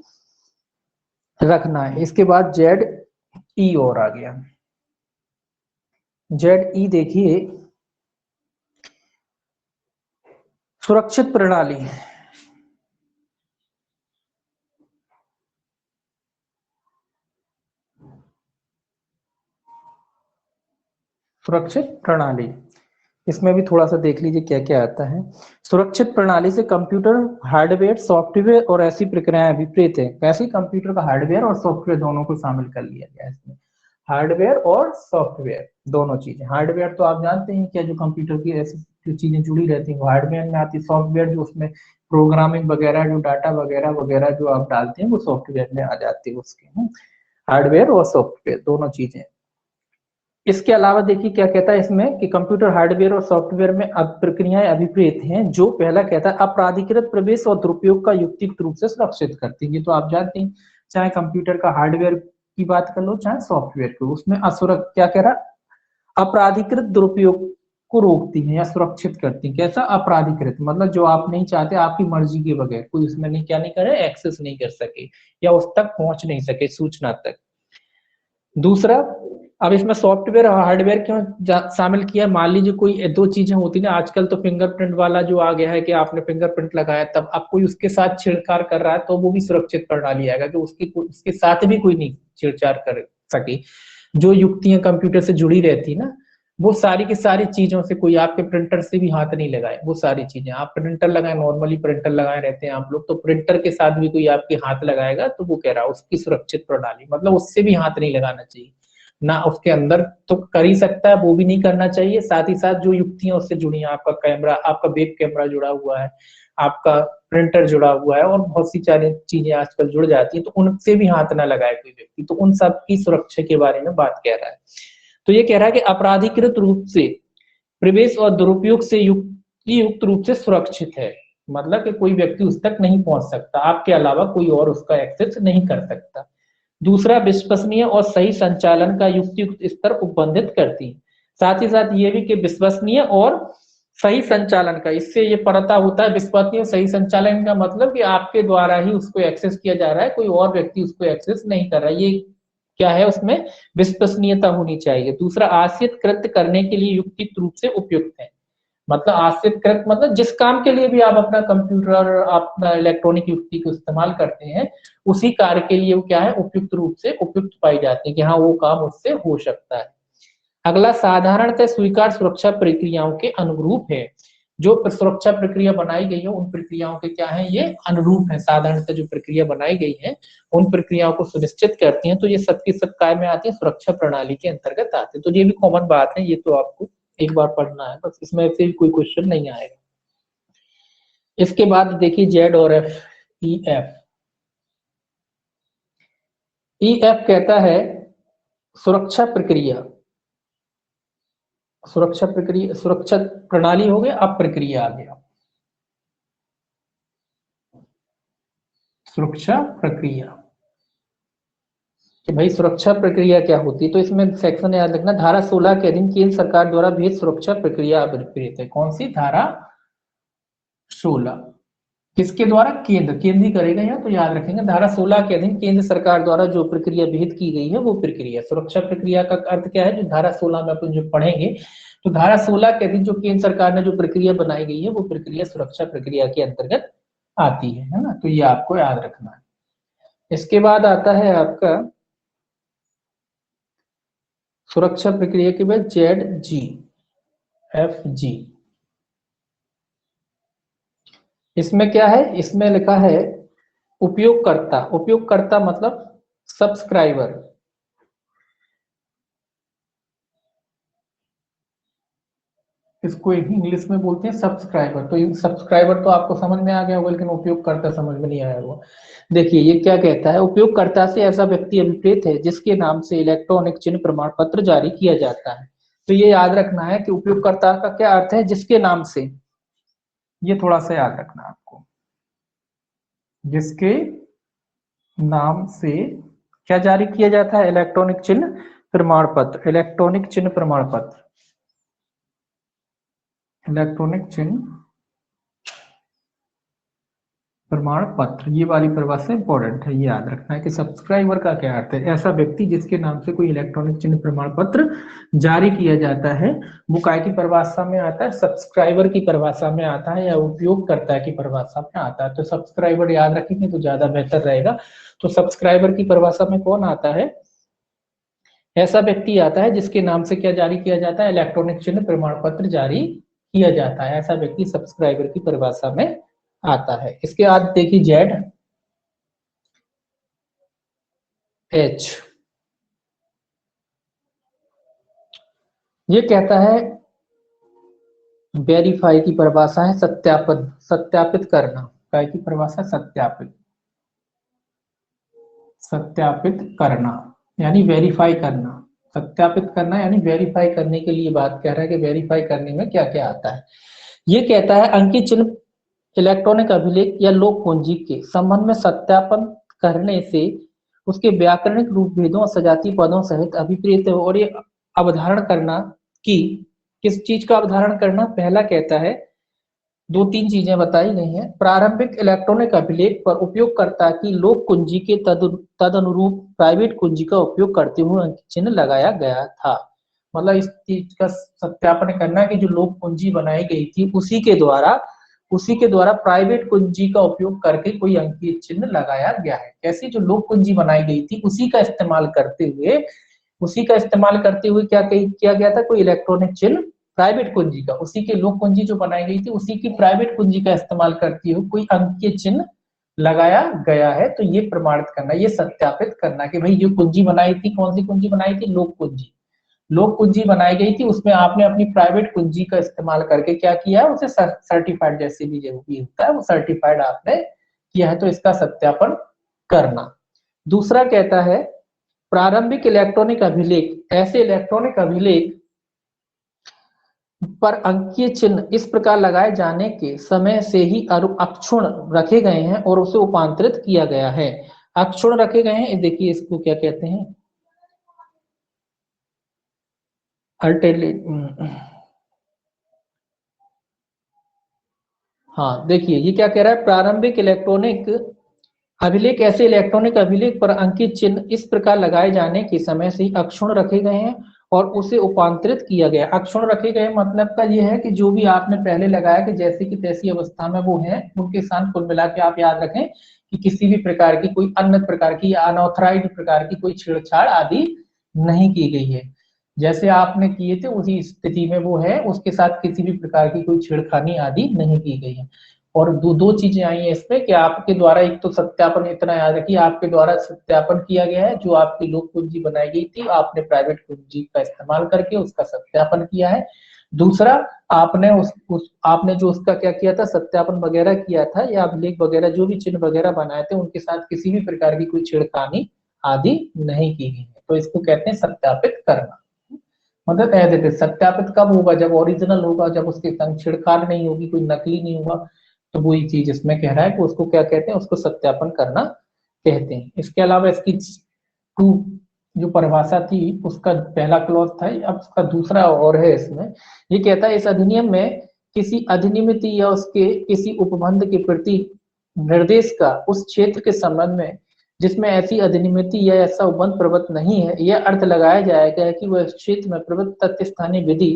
रखना है। इसके बाद जेड ई और आ गया। जेड ई देखिए, सुरक्षित प्रणाली। सुरक्षित प्रणाली, इसमें भी थोड़ा सा देख लीजिए क्या क्या आता है। सुरक्षित प्रणाली से कंप्यूटर हार्डवेयर, सॉफ्टवेयर और ऐसी प्रक्रियाएं अभिप्रेत है। कैसे, कंप्यूटर का हार्डवेयर और सॉफ्टवेयर दोनों को शामिल कर लिया गया है इसमें। हार्डवेयर और सॉफ्टवेयर दोनों चीजें। हार्डवेयर तो आप जानते हैं क्या, जो कंप्यूटर की ऐसी जो चीजें जुड़ी रहती हैं वो हार्डवेयर में आती है। सॉफ्टवेयर जो उसमें प्रोग्रामिंग वगैरह, जो डाटा वगैरह वगैरह जो आप डालते हैं वो सॉफ्टवेयर में आ जाती है उसके। हार्डवेयर और सॉफ्टवेयर दोनों चीजें। इसके अलावा देखिए क्या कहता है इसमें कि कंप्यूटर हार्डवेयर और सॉफ्टवेयर में प्रक्रियाएं अभिप्रेत हैं जो, पहला कहता है अपराधिकृत प्रवेश और दुरुपयोग का युक्तियुक्त रूप से सुरक्षित करती है। तो आप जानते हैं, चाहे कंप्यूटर का हार्डवेयर की बात कर लो चाहे सॉफ्टवेयर की, उसमें असुरक्षित क्या कह रहा, अपराधिकृत दुरुपयोग को रोकती है या सुरक्षित करती है। कैसा, अपराधिकृत मतलब जो आप नहीं चाहते, आपकी मर्जी के बगैर कोई उसमें नहीं, क्या नहीं करे, एक्सेस नहीं कर सके या उस तक पहुंच नहीं सके, सूचना तक। दूसरा, अब इसमें सॉफ्टवेयर और हार्डवेयर क्यों शामिल किया, मान लीजिए कोई दो चीजें होती ना, आजकल तो फिंगरप्रिंट वाला जो आ गया है कि आपने फिंगरप्रिंट लगाया तब अब कोई उसके साथ छेड़छाड़ कर रहा है तो वो भी सुरक्षित प्रणाली आएगा कि उसके साथ भी कोई नहीं छेड़छाड़ कर सके। जो युक्तियां कंप्यूटर से जुड़ी रहती ना, वो सारी की सारी चीजों से, कोई आपके प्रिंटर से भी हाथ नहीं लगाए, वो सारी चीजें। आप प्रिंटर लगाए, नॉर्मली प्रिंटर लगाए रहते हैं आप लोग, तो प्रिंटर के साथ भी कोई आपके हाथ लगाएगा तो वो कह रहा है उसकी सुरक्षित प्रणाली, मतलब उससे भी हाथ नहीं लगाना चाहिए ना, उसके अंदर तो कर ही सकता है, वो भी नहीं करना चाहिए। साथ ही साथ जो युक्तियां उससे जुड़ी हैं, आपका कैमरा, आपका वेब कैमरा जुड़ा हुआ है, आपका प्रिंटर जुड़ा हुआ है, और बहुत सी सारी चीजें आजकल जुड़ जाती हैं, तो उनसे भी हाथ ना लगाए कोई व्यक्ति। तो उन सब की सुरक्षा के बारे में बात कह रहा है। तो ये कह रहा है कि अपराधिकृत रूप से प्रवेश और दुरुपयोग से युक्त रूप से सुरक्षित है, मतलब कि कोई व्यक्ति उस तक नहीं पहुंच सकता, आपके अलावा कोई और उसका एक्सेस नहीं कर सकता। दूसरा, विश्वसनीय और सही संचालन का युक्तियुक्त स्तर उपबंधित करती है। साथ ही साथ ये भी कि विश्वसनीय और सही संचालन का, इससे ये पता होता है, विश्वसनीय सही संचालन का मतलब कि आपके द्वारा ही उसको एक्सेस किया जा रहा है, कोई और व्यक्ति उसको एक्सेस नहीं कर रहा है। ये क्या है, उसमें विश्वसनीयता होनी चाहिए। दूसरा, आश्रित कृत्य करने के लिए युक्तियुक्त रूप से उपयुक्त है, मतलब आश्रित कृत मतलब जिस काम के लिए भी आप अपना कंप्यूटर, अपना इलेक्ट्रॉनिक युक्ति को इस्तेमाल करते हैं, उसी कार्य के लिए वो क्या है, उपयुक्त रूप से उपयुक्त पाई जाती है कि हाँ वो काम उससे हो सकता है। अगला, साधारणतः स्वीकार सुरक्षा प्रक्रियाओं के अनुरूप है। जो सुरक्षा प्रक्रिया बनाई गई है उन प्रक्रियाओं के क्या है, ये अनुरूप है। साधारणतः जो प्रक्रिया बनाई गई है उन प्रक्रियाओं को सुनिश्चित करती हैं, तो ये सबकी सब काय में आती है, सुरक्षा प्रणाली के अंतर्गत आते हैं। तो ये भी कॉमन बात है, ये तो आपको एक बार पढ़ना है बस, इसमें से कोई क्वेश्चन नहीं आएगा। इसके बाद देखिए जेड और एफ, ई एफ। EF कहता है सुरक्षा प्रक्रिया, सुरक्षा प्रक्रिया, सुरक्षा प्रणाली हो गया, अब प्रक्रिया आ गया सुरक्षा प्रक्रिया, कि भाई सुरक्षा प्रक्रिया क्या होती है। तो इसमें सेक्शन याद रखना, धारा 16 के अधीन केंद्र सरकार द्वारा विहित सुरक्षा प्रक्रिया अभिप्रेत है। कौन सी धारा 16, किसके द्वारा, केंद्र ही करेगा यहाँ, तो याद रखेंगे धारा 16 के अधीन केंद्र सरकार द्वारा जो प्रक्रिया विहित की गई है वो प्रक्रिया सुरक्षा प्रक्रिया का अर्थ क्या है, जो धारा 16 में अपन जो पढ़ेंगे, तो धारा 16 के अधीन जो केंद्र सरकार ने जो प्रक्रिया बनाई गई है वो प्रक्रिया सुरक्षा प्रक्रिया के अंतर्गत आती है ना, तो ये आपको याद रखना है। इसके बाद आता है आपका सुरक्षा प्रक्रिया के बाद ZGFG। इसमें क्या है, इसमें लिखा है उपयोगकर्ता, उपयोगकर्ता मतलब सब्सक्राइबर, इसको इंग्लिश में बोलते हैं सब्सक्राइबर। तो सब्सक्राइबर तो आपको समझ में आ गया होगा, लेकिन उपयोगकर्ता समझ में नहीं आया होगा। देखिए ये क्या कहता है, उपयोगकर्ता से ऐसा व्यक्ति अभिप्रेत है जिसके नाम से इलेक्ट्रॉनिक चिन्ह प्रमाण पत्र जारी किया जाता है। तो ये याद रखना है कि उपयोगकर्ता का क्या अर्थ है, जिसके नाम से, ये थोड़ा सा याद रखना आपको, जिसके नाम से क्या जारी किया जाता है, इलेक्ट्रॉनिक चिन्ह प्रमाण पत्र, इलेक्ट्रॉनिक चिन्ह प्रमाण पत्र, इलेक्ट्रॉनिक चिन्ह प्रमाण पत्र, ये वाली परिभाषा इंपॉर्टेंट है, ये याद रखना है कि सब्सक्राइबर का क्या अर्थ है, ऐसा व्यक्ति जिसके नाम से कोई इलेक्ट्रॉनिक चिन्ह प्रमाण पत्र जारी किया जाता है। वो काय की परिभाषा में आता है, सब्सक्राइबर की परिभाषा में आता है या उपयोगकर्ता की परिभाषा में आता है। तो सब्सक्राइबर याद रखेंगे तो ज्यादा बेहतर रहेगा। तो सब्सक्राइबर की परिभाषा में कौन आता है, ऐसा व्यक्ति आता है जिसके नाम से क्या जारी किया जाता है, इलेक्ट्रॉनिक चिन्ह प्रमाण पत्र जारी किया जाता है, ऐसा व्यक्ति सब्सक्राइबर की परिभाषा में आता है। इसके बाद देखिए ZH, ये कहता है वेरीफाई की परिभाषा है सत्यापन, सत्यापित करना, काय की परिभाषा सत्यापित, सत्यापित करना यानी वेरीफाई करना, सत्यापित करना यानी वेरीफाई करने के लिए बात कह रहा है कि वेरीफाई करने में क्या क्या आता है। ये कहता है अंकित चिन्ह इलेक्ट्रॉनिक अभिलेख या लोक कुंजी के संबंध में सत्यापन करने से उसके व्याकरणिक रूप भेदों और सजातीय पदों सहित अभिप्रेत है। और ये अवधारण करना कि किस चीज का अवधारण करना, पहला कहता है दो तीन चीजें बताई गई हैं, प्रारंभिक इलेक्ट्रॉनिक अभिलेख पर उपयोगकर्ता की लोक कुंजी के तदनुरूप प्राइवेट कुंजी का उपयोग करते हुए अंकित चिन्ह लगाया गया था। मतलब इस चीज का सत्यापन करना कि जो लोक कुंजी बनाई गई थी उसी के द्वारा प्राइवेट कुंजी का उपयोग करके कोई अंकित चिन्ह लगाया गया है। कैसी, जो लोक कुंजी बनाई गई थी उसी का इस्तेमाल करते हुए, क्या किया गया था, कोई इलेक्ट्रॉनिक चिन्ह प्राइवेट कुंजी का, उसी के लोक कुंजी जो बनाई गई थी उसी की प्राइवेट कुंजी का इस्तेमाल करते हुए कोई अंकीय चिन्ह लगाया गया है। तो ये प्रमाणित करना, ये सत्यापित करना कि भाई जो कुंजी बनाई थी, कौन सी कुंजी बनाई थी, लोक कुंजी, लोक कुंजी बनाई गई थी, उसमें आपने अपनी प्राइवेट कुंजी का इस्तेमाल करके क्या किया है, उसे सर्टिफाइड, जैसे भी जो भी होता है वो सर्टिफाइड आपने किया है, तो इसका सत्यापन करना। दूसरा कहता है प्रारंभिक इलेक्ट्रॉनिक अभिलेख, ऐसे इलेक्ट्रॉनिक अभिलेख पर अंकीय चिन्ह इस प्रकार लगाए जाने के समय से ही अक्षुण रखे गए हैं और उसे उपांतरित किया गया है। अक्षुण रखे गए हैं, देखिए इसको क्या कहते हैं, हाँ देखिए ये क्या कह रहा है, प्रारंभिक इलेक्ट्रॉनिक अभिलेख, ऐसे इलेक्ट्रॉनिक अभिलेख पर अंकित चिन्ह इस प्रकार लगाए जाने के समय से ही अक्षुण रखे गए हैं और उसे उपांतरित किया गया। अक्षुण रखे गए मतलब का ये है कि जो भी आपने पहले लगाया कि जैसी की तैसी अवस्था में वो है, उनके साथ कुल मिला के आप याद रखें कि किसी भी प्रकार की कोई अन्य प्रकार की या अनऑथराइज्ड प्रकार की कोई छेड़छाड़ आदि नहीं की गई है। जैसे आपने किए थे उसी स्थिति में वो है, उसके साथ किसी भी प्रकार की कोई छेड़खानी आदि नहीं की गई है। और दो चीजें आई है इसमें कि आपके द्वारा, एक तो सत्यापन, इतना याद रखिए आपके द्वारा सत्यापन किया गया है, जो आपकी लोक कुंजी बनाई गई थी आपने प्राइवेट कुंजी का इस्तेमाल करके उसका सत्यापन किया है। दूसरा, आपने आपने जो उसका क्या किया था, सत्यापन वगैरह किया था या अभिलेख वगैरह जो भी चिन्ह वगैरह बनाए थे उनके साथ किसी भी प्रकार की कोई छेड़खानी आदि नहीं की गई है। तो इसको कहते हैं सत्यापित करना। मतलब एज इट इज सत्यापित कब होगा, जब ओरिजिनल होगा, जब उसके संग छिड़काव नहीं होगी, कोई नकली नहीं होगा। तो वही चीज इसमें कह रहा है कि उसको क्या कहते हैं, उसको सत्यापन करना कहते हैं। इसके अलावा इसकी टू जो परिभाषा थी उसका पहला क्लॉज था, अब उसका दूसरा और है इसमें। ये कहता है इस अधिनियम में किसी अधिनियमित या उसके किसी उपबंध के प्रति निर्देश का उस क्षेत्र के संबंध में जिसमें ऐसी अधिनियमित या ऐसा उपबंध प्रवृत्त नहीं है, यह अर्थ लगाया जाएगा कि वह क्षेत्र में प्रवृत्त तथ्य स्थानीय विधि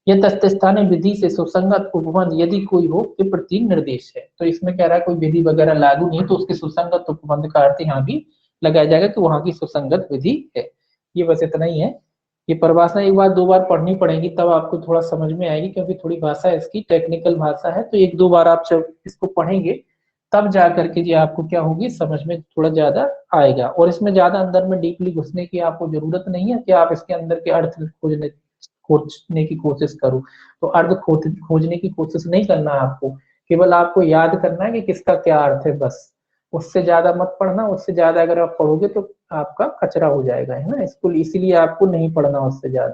या तथ्य स्थानीय विधि से सुसंगत उपबंध यदि कोई हो के प्रति निर्देश है। तो इसमें कह रहा है कोई विधि वगैरह लागू नहीं तो उसके सुसंगत उपबंध का अर्थ यहाँ भी लगाया जाएगा कि वहां की सुसंगत विधि है। ये बस इतना ही है। ये परिभाषा एक बार दो बार पढ़नी पड़ेगी तब आपको थोड़ा समझ में आएगी, क्योंकि थोड़ी भाषा इसकी टेक्निकल भाषा है। तो एक दो बार आप जब इसको पढ़ेंगे तब जा करके जी आपको क्या होगी, समझ में थोड़ा ज्यादा आएगा। और इसमें ज्यादा अंदर में डीपली घुसने की आपको जरूरत नहीं है कि आप इसके अंदर के अर्थ खोजने की कोशिश करो। तो अर्थ खोजने की कोशिश नहीं करना है आपको, केवल आपको याद करना है कि किसका क्या अर्थ है बस। उससे ज्यादा मत पढ़ना, उससे ज्यादा अगर आप पढ़ोगे तो आपका कचरा हो जाएगा, है ना। इसको इसीलिए आपको नहीं पढ़ना उससे ज्यादा।